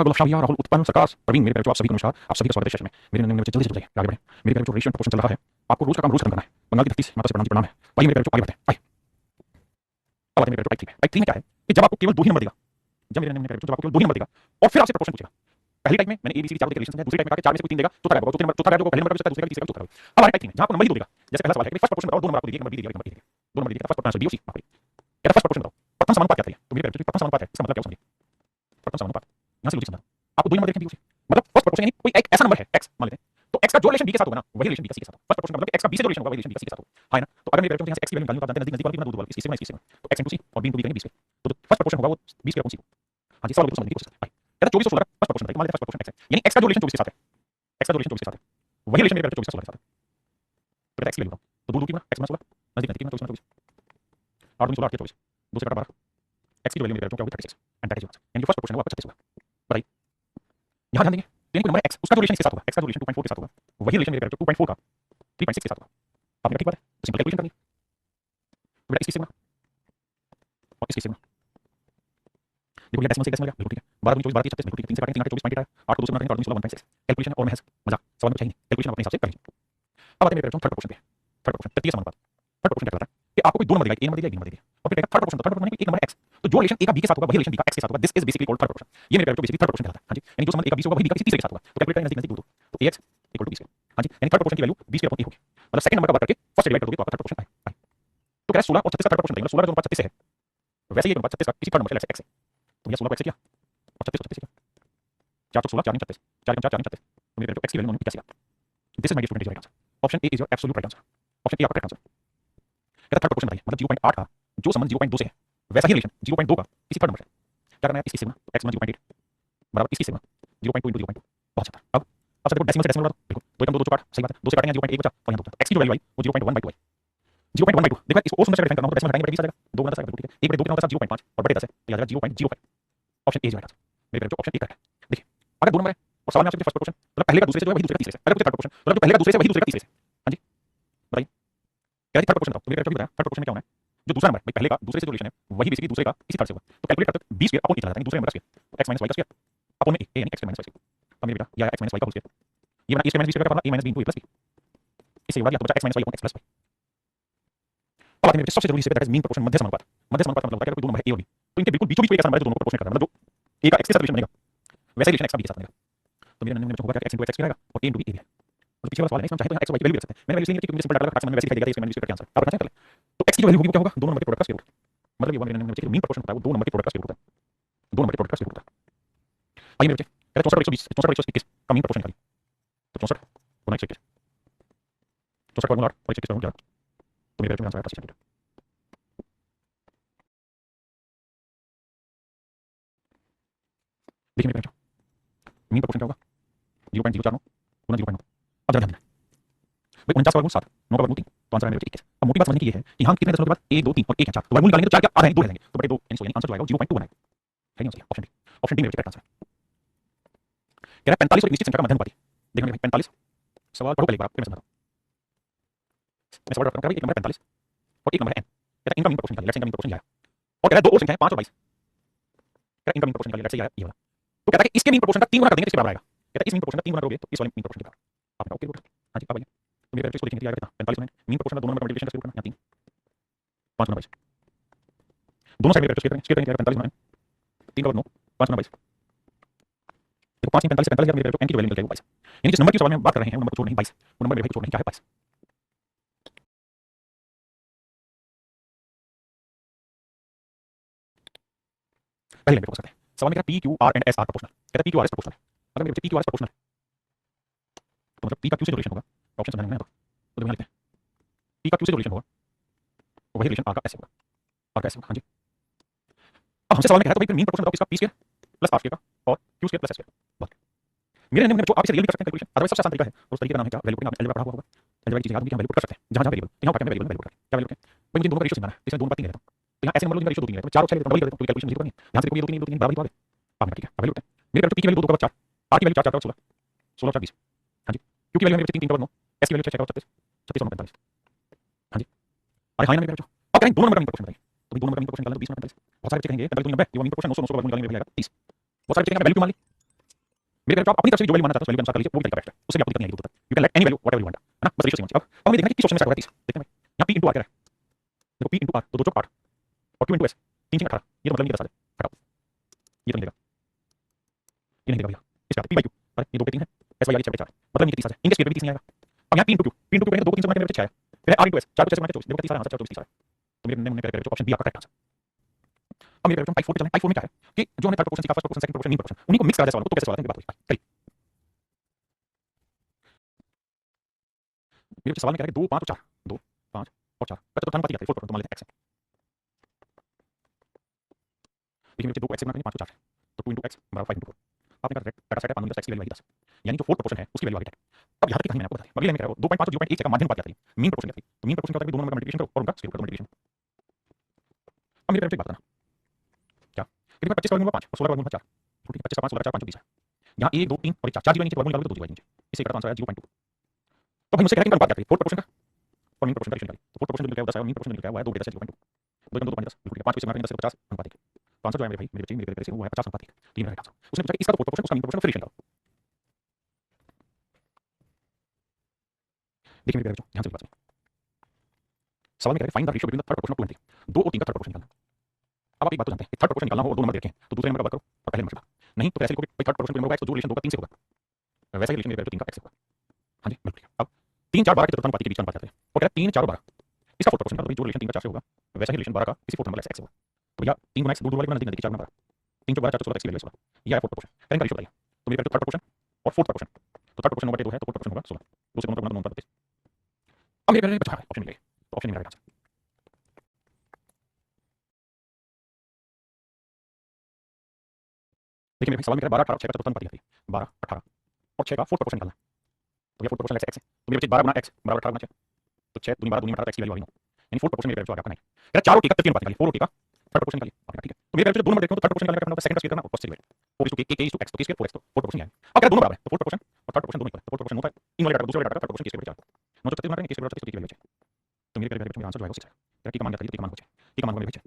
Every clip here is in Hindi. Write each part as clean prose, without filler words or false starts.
नमस्कार गुलाब शाह भैया, राहुल उत्पन्न सरकार प्रवीण, मेरे प्यारे बच्चों, आप सभी को नमस्कार। आप सभी का स्वागत है सेशन में। मेरे नन्हे बच्चे जल्दी से बताइए, आगे बढ़ें। मेरे प्यारे बच्चों, रेशियो प्रोपोर्शन चल रहा है। आपको रोज का काम रोज खत्म करना है। बंगाल की धरती से माता से प्रणाम है। आइए मेरे प्यारे बच्चों, आगे बढ़ते हैं। आइए अब आते हैं मेरे प्यारे बच्चों टाइप 3 में। टाइप 3 में क्या है कि जब आपको केवल दो ही नंबर देगा, जब मेरे नन्हे प्यारे बच्चों जब आपको केवल दो ही नंबर देगा और फिर आपसे प्रोपोर्शन पूछेगा। पहली टाइप में मैंने एबीसीडी चारों रिलेशन है, दूसरी टाइप में चार में से कोई तीन देगा, चौथा गायब होगा। चौथा गायब होगा, पहले नंबर पे सकता है, दूसरे का तीसरे का चौथा गायब। अब हमारे टाइप 3 में जहां आपको नंबर ही दो देगा, जैसे पहला सवाल है कि फर्स्ट प्रोपोर्शन बताओ, दो नंबर आपको दिए, एक नंबर बी दिया, एक नंबर ए दिया, दो नंबर दिया, फर्स्ट प्रोपोर्शन बी और सी आपको कहता फर्स्ट प्रोपोर्शन बताओ, प्रथम समानुपात क्या है। तो मेरे प्यारे बच्चों प्रथम समानुपात है, इसका मतलब क्या समझिए। प्रथम समानुपात यहां से लॉजिक समझा, आपको दो नंबर देखें बी और सी, मतलब फर्स्ट प्रोपोर्शन यानी कोई एक ऐसा नंबर है x मान लेते हैं, तो x का जो रिलेशन b के साथ होगा ना वही रिलेशन b का c के साथ होगा। फर्स्ट प्रोपोर्शन का मतलब x का b से जो रिलेशन होगा वही रिलेशन b का c के साथ होगा, है ना। तो अगर मेरे बच्चों यहां से x की वैल्यू निकालनी तो आप जानते हैं नजदीक वाला दूर वाला, इसकी से तो x * c और b * b करेंगे 20 पे, तो फर्स्ट प्रोपोर्शन होगा वो 20 पे अपॉन c। हां जी, सवाल को समझने की कोशिश करते हैं। कहता 24 और 16 फर्स्ट प्रोपोर्शन बताइए, मान लेते हैं फर्स्ट प्रोपोशन x है, यानी x का जो रिलेशन 24 के साथ है, x का जो रिलेशन 24 के साथ है वही रिलेशन मेरे बच्चों 24 का 16 के साथ है। तो कहता x की वैल्यू बताओ, तो दूर दूर की ना x * 16 नजदीक नजदीक में 24 8 * 16 8 24 2 से काटा 12, x की वैल्यू मेरे बच्चों क्या होगी 36 and that is your answer, यानी फर्स्ट प्रोपोर्शन होगा आपका 36 होगा। बताइए यहां ध्यान देंगे, तो कोई नंबर x उसका जो रिलेशन इसके साथ होगा, x का जो रिलेशन 2.4 के साथ होगा वही रिलेशन मेरे बच्चों 2.4 का 3.6 के साथ होगा। आपने ठीक बात है, तो सिंपल कैलकुलेशन करनी है। तो बेटा इसकी सिग्मा और इसकी सिग्मा देखो, ये डेसिमल से डेसिमल गया, बिल्कुल ठीक है। 12 * 24 12 * 36 बिल्कुल ठीक है। 3 से काटेंगे 3 8 24 पॉइंट आया, 8 को 2 से गुणा करेंगे 8 * 16 1.6। कैलकुलेशन और महज मजाक, सवाल में चाहिए नहीं, कैलकुलेशन अपने हिसाब से कर लीजिए। अब आते हैं मेरे बच्चों थर्ड प्रोपोर्शन पे। थर्ड प्रोपोर्शन तृतीय समानुपात। थर्ड प्रोपोर्शन क्या कहता है कि आपको कोई दो नंबर देगा, एक नंबर देगा, एक नंबर देगा और फिर कहेगा थर्ड प्रोपोर्शन, थर्ड प्रोपोर्शन यानी एक नंबर x, तो जो रिलेशन a का b के साथ होगा वही रिलेशन b का x के साथ होगा। This is basically called third proportion. ये मेरे बच्चों बेसिकली थर्ड प्रोपोर्शन कहलाता है। हां जी, यानी जो संबंध a का b से होगा वही b का किसी तीसरे के साथ होगा, तो कैलकुलेट करें नजदीक नजदीक दूर दूर, तो ax = b²। हां जी, यानी थर्ड प्रोपोर्शन की वैल्यू b² अपॉन a होगी, मतलब सेकंड नंबर का वर्ग करके फर्स्ट डिवाइड कर दोगे तो आपका थर्ड प्रोपोर्शन आएगा। तो कह रहा है 16 और 36 का थर्ड प्रोपोर्शन बताइए, मतलब 16 का जो अनुपात 36 से है वैसे ही अनुपात 36 का किसी थर्ड नंबर से x है, तो भैया 16 को x से किया और 36 को 36 से किया, 4 * 16 4 * 36 4 * 4 4 * 36, तो मेरे बच्चों x की वैल्यू क्या आएगा। This is my dear student right answer, option A is your absolute right answer, option A आपका करेक्ट आंसर। कहता थर्ड प्रोपोर्शन बताइए, मतलब 0.8 का जो संबंध 0.2 से है वैसा ही रिलेशन 0.2 का किसी थर्ड नंबर से। क्या करना है, इसकी सिग्मा तो x = 0.8 बराबर इसकी सिग्मा 0.2 * 0.2, बहुत अच्छा। अब देखो डेसिमल से डेसिमल बढ़ा दो, देखो 2 * 2 2 काट, सही बात है, 2 से काटेंगे 0.1 बचा और यहां 2 बचा, तो x की जो वैल्यू आई वो 0.1/2 आई, 0.1/2। देखो इसको और सुंदर से डिफाइन करना हो तो डेसिमल हटाएंगे 20 आ जाएगा, 2 * 10 आएगा, ठीक है। 1/2 कितना होता है 0.5 और बटे 10 है तो आ जाएगा 0.05। Option A is right answer, मेरे बच्चों ऑप्शन ए करेक्ट है। देखिए अगर दो नंबर है और सवाल में आपसे फर्स्ट प्रोपोर्शन मतलब पहले का दूसरे से जो है वही दूसरे का तीसरे से, अगर थर्ड प्रोपोर्शन मतलब जो पहले का दूसरे से वही दूसरे का तीसरे से। हां जी बताइए, कह रही थर्ड प्रोपोर्शन बताओ, तो मेरे बच्चों बताया थर्ड प्रोपोर्शन में क्या होना है, जो दूसरा नंबर है पहले का दूसरे से जो रिलेशन है वही बेसिकली दूसरे का किसी थर्ड से होगा, तो कैलकुलेट करते हैं 20² अपॉन a चला जाता है, दूसरे नंबर का स्क्वायर, तो x - y का स्क्वायर अपॉन में a यानी x - y स्क्वायर। अब मेरे बेटा यह x - y का होल स्क्वायर, ये बना a - b स्क्वायर का formula a - b * a + b, इससे होगा या तो बचा x - y upon x + y। अब आते हैं मेरे सबसे जरूरी हिस्से पे, दैट इज मीन प्रोपोर्शन, मध्य समानुपात। मध्य समानुपात का मतलब होता है कि अगर कोई दो नंबर है a और b तो इनके बिल्कुल बीचों बीच कोई ऐसा नंबर है जो दोनों को प्रोपोर्शनल करता है, मतलब जो a का x के साथ रिलेशन बनेगा वैसे रिलेशन x का b के साथ बनेगा। तो मेरे नन्हे बच्चों होगा क्या, x * x रहेगा और a * b रहेगा। तो पीछे वाला सवाल है, इसमें चाहे तो x और y की वैल्यू भी रख सकते हैं, मैंने वैल्यू इसलिए नहीं रखी क्योंकि सिंपल डाटा का मैंने वैसे दिखाई देगा, इसमें मैंने इसका आंसर आप रखना चाहिए। तो x की जो वैल्यू होगी वो क्या होगा, दोनों नंबर के प्रोडक्ट का स्क्वायर रूट, मतलब ये होगा मेरे नन्हे बच्चे मीन प्रोपोर्शन होता है वो दो नंबर के प्रोडक्ट का स्क्वायर रूट होता है, दो नंबर के प्रोडक्ट का स्क्वायर रूट होता है। आइए मेरे बच्चे कहते 64 और 120 64 और 121 का मीन प्रोपोर्शन निकालिए, तो 64 गुना 121 64 का गुना 8 और 121 का गुना 11, तो मेरे बच्चों आंसर आएगा 25 सेंटीमीटर। देखिए मेरे बच्चों मीन प्रोपोर्शन क्या होगा 0.049 गुना 0.9। अब जरा ध्यान देना भाई, 49 का वर्गमूल 7 9 का वर्गमूल 3, तो आंसर है मेरे बच्चे 21। अब मोटी बात समझने की ये है कि हम कितने दशमलव के बाद 1 2 3 और 1 है 4, तो वर्गमूल निकालेंगे तो 4 क्या आधा है 2 रह जाएंगे, तो बटे 2 यानी आंसर जो आएगा 0.2 बनाएगा, है नहीं answer. Option D, option D मेरे बच्चे करेक्ट आंसर है। कह रहा है 45 और निश्चित संख्या का मध्य अनुपाती। देखना भाई 45 सवाल पढ़ो पहले एक बार, फिर मैं समझाता हूं। मैं सवाल पढ़ता हूं, एक नंबर है 45 और एक नंबर है n, कहता है इनका मीन प्रोपोर्शन निकालिए, लेट्स से इनका मीन प्रोपोर्शन ये आया और कह रहा है दो और संख्याएं 5 और 22, कह रहा है इनका मीन प्रोपोर्शन निकालिए, लेट्स से ये आया ये वाला, तो कहता है कि इसके मीन प्रोपोर्शन का 3 गुना कर देंगे तो इसके बराबर आएगा, कहता है इस मीन प्रोपोर्शन का 3 गुना करोगे तो इस वाले मीन प्रोपोर्शन के बराबर। आपने ओके बोला, हां जी अब आइए, तो मेरे बच्चे इसको लिखेंगे, आएगा कितना 45 मीन प्रोपोर्शन का दोनों नंबर का मल्टीप्लिकेशन का स्क्वायर करना, यहाँ 3 5 गुना 22 दोनों साइड में स्क्वायर करेंगे, स्क्वायर करेंगे 45 गुना 3 का वर्ग 9 5 गुना 22, देखो 5 3 45 45 मेरे बच्चों n की वैल्यू निकल जाएगी 22, यानी जिस नंबर की सवाल में हम बात कर रहे हैं वो नंबर को छोड़ नहीं 22, वो नंबर मेरे भाई को छोड़ नहीं क्या है 22। पहले नंबर को सकते हैं सवाल में क्या p q r and s are proportional, कहता है p q r s proportional है, अगर मेरे बच्चे p q r s proportional है तो मतलब p का q से जो रिलेशन होगा, ऑप्शन समझाएंगे ना तो देखना लिखते हैं p का q से जो रिलेशन होगा वही रिलेशन r का s होगा, r का s होगा। हां जी अब हमसे सवाल में कहा है तो भाई फिर मीन प्रोपोर्शन बताओ किसका, p square plus r square का और q square plus s square. बहुत मेरे नंबर जो आप इसे रियल भी कर सकते हैं कैलकुलेशन, अदरवाइज सबसे आसान तरीका है और उस तरीके का नाम है क्या, वैल्यू पुटिंग। आपने अलजेब्रा पढ़ा हुआ होगा, अलजेब्रा की चीजें याद होगी कि हम वैल्यू पुट कर सकते हैं जहां जहां वेरिएबल, यहां पर वैल्यू पुट क्या वैल्यू क्या भाई, मुझे दोनों का रेशियो समझना है, इसमें दोनों का 3 ले लेता हूं, तो यहां ऐसे नंबर लो जिनका रेशियो 2 3 है, तो 4 और 6 ले लेता हूं, डबल कर देता हूं, कैलकुलेशन जीरो करनी है, यहां से देखो ये 2 3 2 3 बराबर ही तो आ गए। आपने ठीक है वैल्यू पुट है मेरे p की वैल्यू 2 का 4, r की वैल्यू 4 4 का 16 16 4 20, हां जी q की वैल्यू मेरे बच्चे 3 3 का 9, s की वैल्यू 6 6 का 36 36 और 45, हां जी अरे हां ना मेरे बच्चों अब करेंगे दोनों नंबर का मीन प्रोपोर्शन बताइए, तो भाई दोनों नंबर का मीन प्रोपोर्शन निकालना तो 20 में 45, बहुत सारे बच्चे कहेंगे 45 2 90 ये मीन प्रोपोर्शन 900 900 का वर्गमूल निकालेंगे मिल जाएगा 30, बहुत सारे बच्चे कहेंगे वैल्यू क्यों मान ली, मेरे प्यारे, आप अपनी तरफ से जो वैल्यू मानना चाहते हो उस वैल्यू के अनुसार कर लीजिए, वो भी तरीका बेस्ट है, उससे भी आपको दिक्कत नहीं आएगी दूर तक। You can let any value whatever you want, है ना, बस रेशियो सेम है। अब हमें देखना है कि किस ऑप्शन में सेट हो रहा है 30, देखते हैं भाई। यहाँ p * r क्या है, देखो p * r तो 2 चौक 8 और q * s 3 18, ये तो मतलब नहीं 10 आ जाए, हटाओ, ये तो नहीं देगा, ये नहीं देगा भैया, इस पे p / q, अरे ये 2 पे 3 है, s / r 6 पे 4, मतलब नहीं 30 आ जाए, इनके स्क्वायर पे भी 30 नहीं आएगा। अब यहाँ p * q, करेंगे तो 2 को 3 से गुणा करेंगे तो 6 आया, फिर r * s 4 को 6 से गुणा करें तो 24, देखो 30 आ रहा है, 24 30 आ रहा है, तो मेरे ऑप्शन बी आपका करेक्ट आंसर। अब मेरे टाइप 4 पे चलें, टाइप 4 में क्या है कि जो हमने थर्ड प्रोपोर्शन सीखा, first proportion, second proportion, mean proportion, उन्हीं को मिक्स करा जाए सवाल में, तो कैसे सवाल आते हैं बात होगी। मेरे सवाल में क्या है 2 5 और 4, 2 5 और 4, बच्चा तो धनुपाती जाते हैं, 4 तो मान लेते हैं x है, देखिए मेरे 2 को x से गुणा करेंगे, 5 को 4 से, तो 2 x = 5 × 4, आपने कहा डाटा सेट है, मान लीजिए x की वैल्यू आएगी 10, यानी जो फोर्थ प्रोपोर्शन है उसकी वैल्यू आएगी 10। अब यहाँ तक की कहानी मैंने आपको बता दी, अगली लाइन में क्या है 2.5 और 0.1 से का माध्यम अनुपात क्या है, मीन प्रोपोर्शन क्या है, तो मीन प्रोपोर्शन क्या होता है, दोनों में मल्टीप्लिकेशन करो और उनका स्क्वायर करो, मल्टीप्लिकेशन। अब मेरे एक बात करना क्या, कि 25 का वर्गमूल 5 और 16 का वर्गमूल 4, ठीक है, 25 का 5 16 का 4 5 20 है, यहाँ 1 2 3 और 4 4 जीरो नीचे वर्गमूल निकालोगे तो 2 जीरो नीचे, इससे इसका आंसर है 0.2। तो भाई मुझसे कह रहे हैं कि अनुपात क्या है, फोर्थ प्रोपोर्शन का और मीन प्रोपोर्शन का रेशियो निकालिए, तो फोर्थ प्रोपोर्शन जो निकला है 10 है और मीन प्रोपोर्शन जो निकला है वो है 2 बटे 10 है 0.2, 2 2 2.10 बिल्कुल, 5 से मारेंगे 10 से 50 अनुपात 1, तो आंसर जो है मेरे भाई मेरे बच्चे मेरे से वो है 50 अनुपात 1, तीन राइट आंसर। उसने पूछा कि इसका तो फोर्थ प्रोपोर्शन उसका मीन प्रोपोर्शन, फिर रेशियो निकालो। देखिए मेरे बच्चों ध्यान से बात सुनिए, सवाल में कह रहे हैं find the ratio between the third proportion of 2 और 3 का थर्ड प्रोपोर्शन निकालना। अब आप एक बात तो जानते हैं कि थर्ड प्रोपोर्शन निकालना हो और दो नंबर दे रखे हैं तो दूसरे नंबर का बात करो और पहले नंबर से बात, नहीं तो कैसे लिखोगे भाई थर्ड प्रोपोर्शन नंबर होगा x तो जो रिलेशन 2 का 3 से होगा, वैसा ही रिलेशन मेरे 3 का x से होगा। हाँ जी बिल्कुल, अब 3 4 12 के चतुर्थानुपाती के बीच का अनुपात करते हैं, और कह रहा है 3 4 12 इसका फोर्थ प्रोपोर्शन निकालो, जो रिलेशन 3 का 4 से होगा वैसा ही रिलेशन 12 का किसी फोर्थ नंबर x से होगा, तो भैया 3 गुना x दूर दूर वाले गुना नजदीक 4 गुना 12, 3 4 12 4 16 x की वैल्यू 16, ये है फोर्थ प्रोपोर्शन, करेंगे रेशियो बताइए। तो मेरे थर्ड प्रोपोर्शन और फोर्थ प्रोपोर्शन, तो थर्ड प्रोपोर्शन 9/2 है तो फोर्थ प्रोपोर्शन होगा 16, दूसरे दोनों का गुना 9/32। अब मेरे बचा है ऑप्शन मिलेगा, तो ऑप्शन मिलेगा आंसर। देखिए मेरे भाई सवाल में कह रहा है 12 18 6 का चतुर्थानुपाती है, 12 18 और 6 का फोर्थ प्रोपोर्शन निकालना है, तो ये फोर्थ प्रोपोर्शन x है, तो मेरे बच्चे 12 गुना x बराबर 18 गुना 6, तो 6 दूनी 12 दूनी 18 x की वैल्यू आ गई 9, यानी फोर्थ प्रोपोर्शन मेरे जो आपका नहीं कह रहा 4 और t का तृतीय अनुपात निकालिए, 4 और t का थर्ड प्रोपोर्शन निकालिए आपने, ठीक है। तो मेरे जो दो नंबर देखते हो तो थर्ड प्रोपोशन निकालना है, सेकंड का स्क्वायर करना और first divide 4 to k is to x, तो k स्क्वायर 4x, तो फोर्थ प्रोपोर्शन है। अब कह रहा दोनों बराबर है, तो फोर्थ प्रोपोर्शन और थर्ड प्रोपोर्शन दोनों इक्वल है, तो फोर्थ प्रोपोर्शन 9 था, इन वाले डाटा दूसरे वाले डाटा का थर्ड प्रोपोशन k स्क्वायर 4, 9 36 मारेंगे k स्क्वायर 36 तो k की वैल्यू है, तो मेरे मेरा आंसर जो है वो 6 है। t का मान क्या था, t का मान होगा 6, t का मान होगा मेरे 6।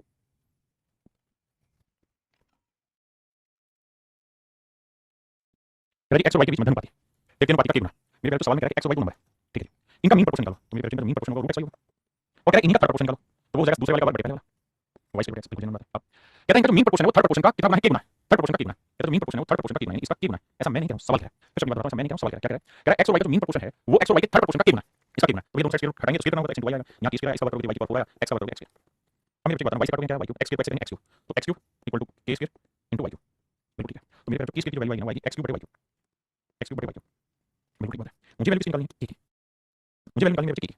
मेरा x और y के बीच में धनुपाती देखते हैं, अनुपाती का k गुना, मेरे सवाल में कह रहा है x और y दो नंबर है, ठीक है, इनका मीन प्रोपोर्शन निकालो, तो मेरे मीन प्रोपोर्शन होगा रूट x y होगा, और कह रहा है इनका थर्ड प्रोपोर्शन निकालो, तो वो हो जाएगा दूसरे वाले का वर्ग बटे पहले वाला y स्क्वायर x बिल्कुल नंबर। अब कहता है इनका जो मीन प्रोपोर्शन है वो थर्ड प्रोपोर्शन का कितना गुना है, k गुना, थर्ड प्रोपोर्शन का k गुना, कहता है मीन प्रोपोर्शन है वो थर्ड प्रोपोर्शन का k गुना, इसका k गुना, ऐसा मैं नहीं कह रहा हूं, सवाल है फिर से बात बता रहा हूं, मैं नहीं कह रहा हूं, सवाल क्या कह रहा है x और y का जो मीन प्रोपोर्शन है वो x और y के थर्ड प्रोपोर्शन का k गुना, इसका k गुना, तो ये दोनों साइड स्क्वायर हटाएंगे तो स्क्वायर करना होगा x y आएगा, यहां की स्क्वायर इसका वर्ग करोगे y की पावर 4 आएगा, x का वर्ग करोगे x स्क्वायर। अब मेरे बच्चे बता रहा हूं y से काटोगे क्या, y cube x cube x cube, तो x cube equal to k square into y cube, बिल्कुल ठीक है। तो मेरे जो k स्क्वायर की वैल्यू आएगी ना y x क्यूब बटे y क्यूब, x क्यूब बटे y क्यूब, बिल्कुल ठीक बात है। मुझे वैल्यू किसकी निकालनी है, k की, मुझे वैल्यू निकालनी है k की,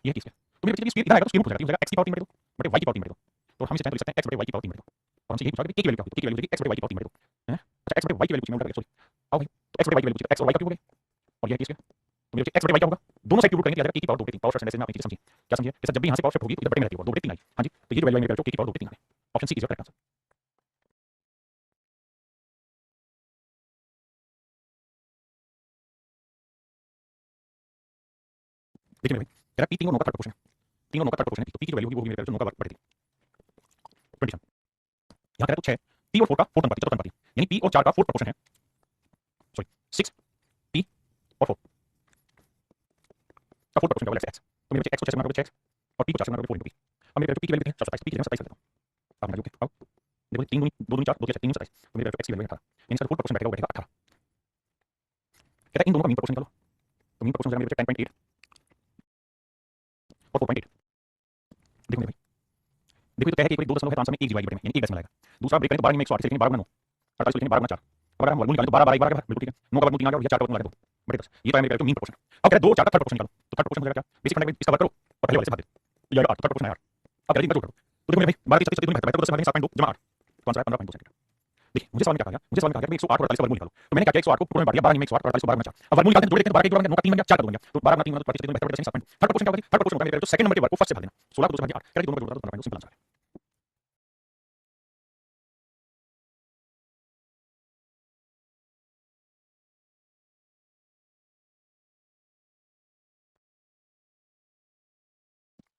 ये है k स्क्वायर, तो मेरे बच्चे स्क्वायर इधर आएगा तो स्क्वायर रूट हो जाएगा, x की पावर 3 बटे 2 बटे y की पावर 3 बटे 2, तो हम इसे चाहे तो लिख सकते हैं x बटे y की पावर 3 बटे 2, और हमसे यही पूछा कि k की वैल्यू क्या होगी, k की वैल्यू x बटे y की पावर 3 बटे 2 है, अच्छा x बटे y की वैल्यू पूछी मैं उल्टा कर, सॉरी आओ भाई, तो x बटे y की वैल्यू x और y का क्यूब हो गया और ये k स्क्वायर, तो मेरे x बटे y क्या होगा, दोनों साइड क्यूब करेंगे तो आ जाएगा k की पावर 2 बटे 3, पावर शिफ्ट में आपने चीज समझी क्या, समझिए जैसे जब भी यहां से पावर शिफ्ट होगी तो इधर बटे में रहती है 2 बटे 3 आई, हां जी, तो ये जो वैल्यू है मेरे बच्चों k की पावर 2 बटे 3 है, option C is correct answer. देखिए मेरे भाई कह रहा p 3 और 9 का थर्ड प्रोपोर्शन है, 3 और 9 का थर्ड प्रोपोर्शन है, तो p की जो वैल्यू होगी वो होगी मेरे बच्चों 9 का वर्ग बटे 3 27, यहां कह रहा है तो 6 p और 4 का फोर्थ अनुपाती चतुर्थ अनुपाती, यानी p और 4 का फोर्थ प्रोपोर्शन है, सॉरी 6 p और 4 का फोर्थ प्रोपोर्शन का वैल्यू x, तो मेरे बच्चे x को 6 से गुणा करोगे 6x और p को 4 से गुणा करोगे 4 into p, अब मेरे बच्चों p की वैल्यू कितनी है 27, p की जगह 27 कर देता हूं, आप समझ लो, अब देखो 3 दूनी 2 दूनी 4 2 3 27, तो मेरे बच्चों x की वैल्यू है 18, यानी इसका फोर्थ प्रोपोर्शन बैठेगा वो बैठेगा 18। कहता है इन दोनों का मीन प्रोपोर्शन निकालो, तो मीन प्रोपोर्शन हो जाएगा मेरे बच्चे 10.8 और 4.8। देखो मेरे भाई, देखो तो कह है कि एक 2 दशमलव है तो आंसर में 1 डिवाइड बटे में, यानी 1 डेसिमल आएगा, दूसरा ब्रेक करें तो 12 में 108 से लिखेंगे 12 गुना 9 48 लिखेंगे 12 गुना 4, अब अगर हम वर्गमूल निकालें तो 12 12 1 12 बिल्कुल ठीक है, 9 का वर्गमूल 3 आ गया और ये 4 का वर्गमूल आ गया 2 बटे 10, ये तो है मेरे मीन प्रोपोर्शन। अब कह रहा है 2 4 का थर्ड प्रोपोर्शन निकालो, तो थर्ड प्रोपोर्शन हो जाएगा क्या, बेसिक फंडामेंटल इसका वर्ग करो और पहले वाले से भाग दो, तो ये 8 थर्ड प्रोपोर्शन है 8, अब कह रहा है इनका जोड़ करो, तो देखो मेरे भाई 12 की 37 दूनी बेहतर 10 से भागेंगे 7.2 जमा 8, तो आंसर है 15.2 सेंटीमीटर। देखिए मुझे सवाल में क्या कहा गया, मुझे सवाल में कहा गया कि 108 और 48 का वर्गमूल निकालो, तो मैंने क्या किया 108 को पूरे में बांट दिया, 12 में 108 और 48 को 12 गुना 4, अब वर्गमूल निकालते हैं जोड़ देखते हैं, 12 के जोड़ 9 का 3 बन गया 4 का 2 बन गया, तो 12 गुना 3 गुना 35 बेहतर बटे 7.2, थर्ड प्रोपोर्शन क्या होगा, थर्ड प्रोपोर्शन होगा मेरे जो सेकंड नंबर के वर्ग को फर्स्ट से भाग देना, 16 को 2 से भाग दिया 8, कह रहा है दोनों का जोड़ करो तो 15.2 सिंपल आंसर है।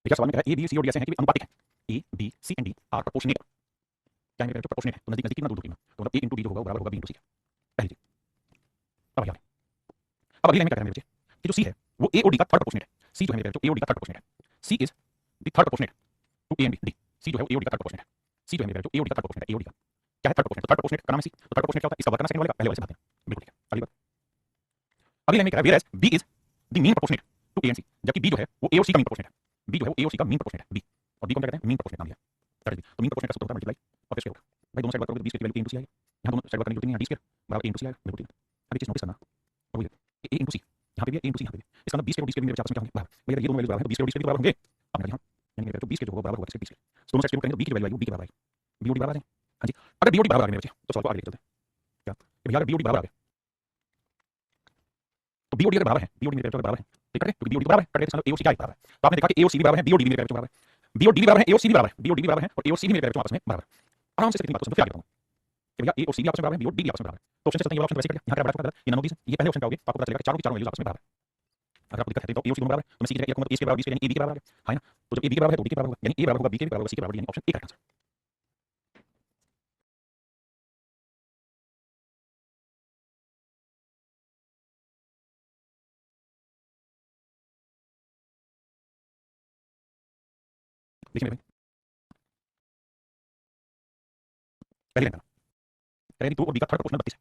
देखिए सवाल में कह रहा है ए बी सी और डी ऐसे हैं कि अनुपातिक हैं, A B C and D are proportionate, क्या है मेरे जो प्रोपोर्शनेट है तो नजदीक नजदीक कितना दूर दूर कितना, तो मतलब a into d जो होगा वो बराबर होगा b into c, पहली चीज। अब अगली लाइन में क्या करना है मेरे बच्चे कि जो सी है वो ए और डी का थर्ड प्रोपोर्शनेट है। सी जो है मेरे जो ए और डी का थर्ड प्रोपोर्शनेट है। C is the third proportionate to A and D. C जो है वो ए और डी का थर्ड प्रोपोर्शनेट है। सी जो है मेरे जो ए और डी का थर्ड प्रोपोर्शनेट है। ए और डी का क्या है थर्ड प्रोपोर्शनेट। तो थर्ड प्रोपोर्शनेट का नाम है सी। तो थर्ड प्रोपोर्शनेट क्या होता है इसका वर्क करना सेकंड वाले का पहले वाले से भाग देना। बिल्कुल ठीक है। अगली बात अगली लाइन में क्या है whereas b is the mean proportionate to A and c. जबकि बी जो है वो ए और सी का मीन प्रोपोर्शनेट है। बी जो है वो ए और सी का मीन प्रोपोर्शनेट है बी और बी को क्या कहते हैं मीन प्रोपोर्शनेट नाम दिया। तो मीन प्रोपोर्शनेट का सूत्र होता है मल्टीप्लाई और फिर स्क्वायर रूट। भाई दोनों साइड वर्क करोगे तो 20 की वैल्यू a into c आएगी। यहां दोनों साइड वर्क करने की जरूरत नहीं है डी स्क्वायर बराबर a into c आएगा। बिल्कुल ठीक है। अभी चीज नोटिस करना और वो a into c यहां पे भी a into c यहां पे भी इसका मतलब 20 के और 20 के मेरे आपस में क्या होंगे बराबर। भैया ये दोनों वैल्यू बराबर है तो 20 के और 20 के बराबर होंगे। अब यहां यानी मेरे जो 20 के जो होगा बराबर होगा 20 के। दोनों साइड करेंगे तो b की वैल्यू आएगी b के बराबर आएगी। b और d बराबर है। हां जी अगर b और d बराबर आ गए मेरे बच्चे तो सवाल को आगे लेके चलते हैं। क्या कि भैया अगर b और d बराबर आ गए तो b और d अगर बराबर है b और d मेरे बराबर है ठीक है क्योंकि b और d बराबर है कट गए तो a और c क्या बराबर है। तो आपने देखा कि a और c भी बराबर है b और d मेरे बराबर है b और d भी बराबर है a और c भी बराबर है b और d भी बराबर है और a और c भी मेरे आपस में बराबर। आराम से कितनी बात समझो फिर आगे बताऊंगा कि भैया a और c भी आपस में बराबर है b और d भी आपस में बराबर है। तो ऑप्शन से चलते हैं ये वाला ऑप्शन वैसे कर दिया यहां का बड़ा ये नंबर 20 ये पहले ऑप्शन का हो गया तो आपको पता चलेगा कि चारों की चारों वैल्यूज आपस में बराबर है। अगर आपको दिक्कत है तो a और c दोनों बराबर है तो मैं c की जगह रखूंगा तो a के बराबर 20 यानी a b के बराबर है ना। तो जब a b के बराबर है तो d के बराबर होगा यानी a बराबर होगा b के बराबर c के बराबर यानी ऑप्शन ए करेक्ट आंसर। देखिए मेरे भाई पहली लाइन पहले 2 और b का थर्ड प्रोपोर्शनल 32 है।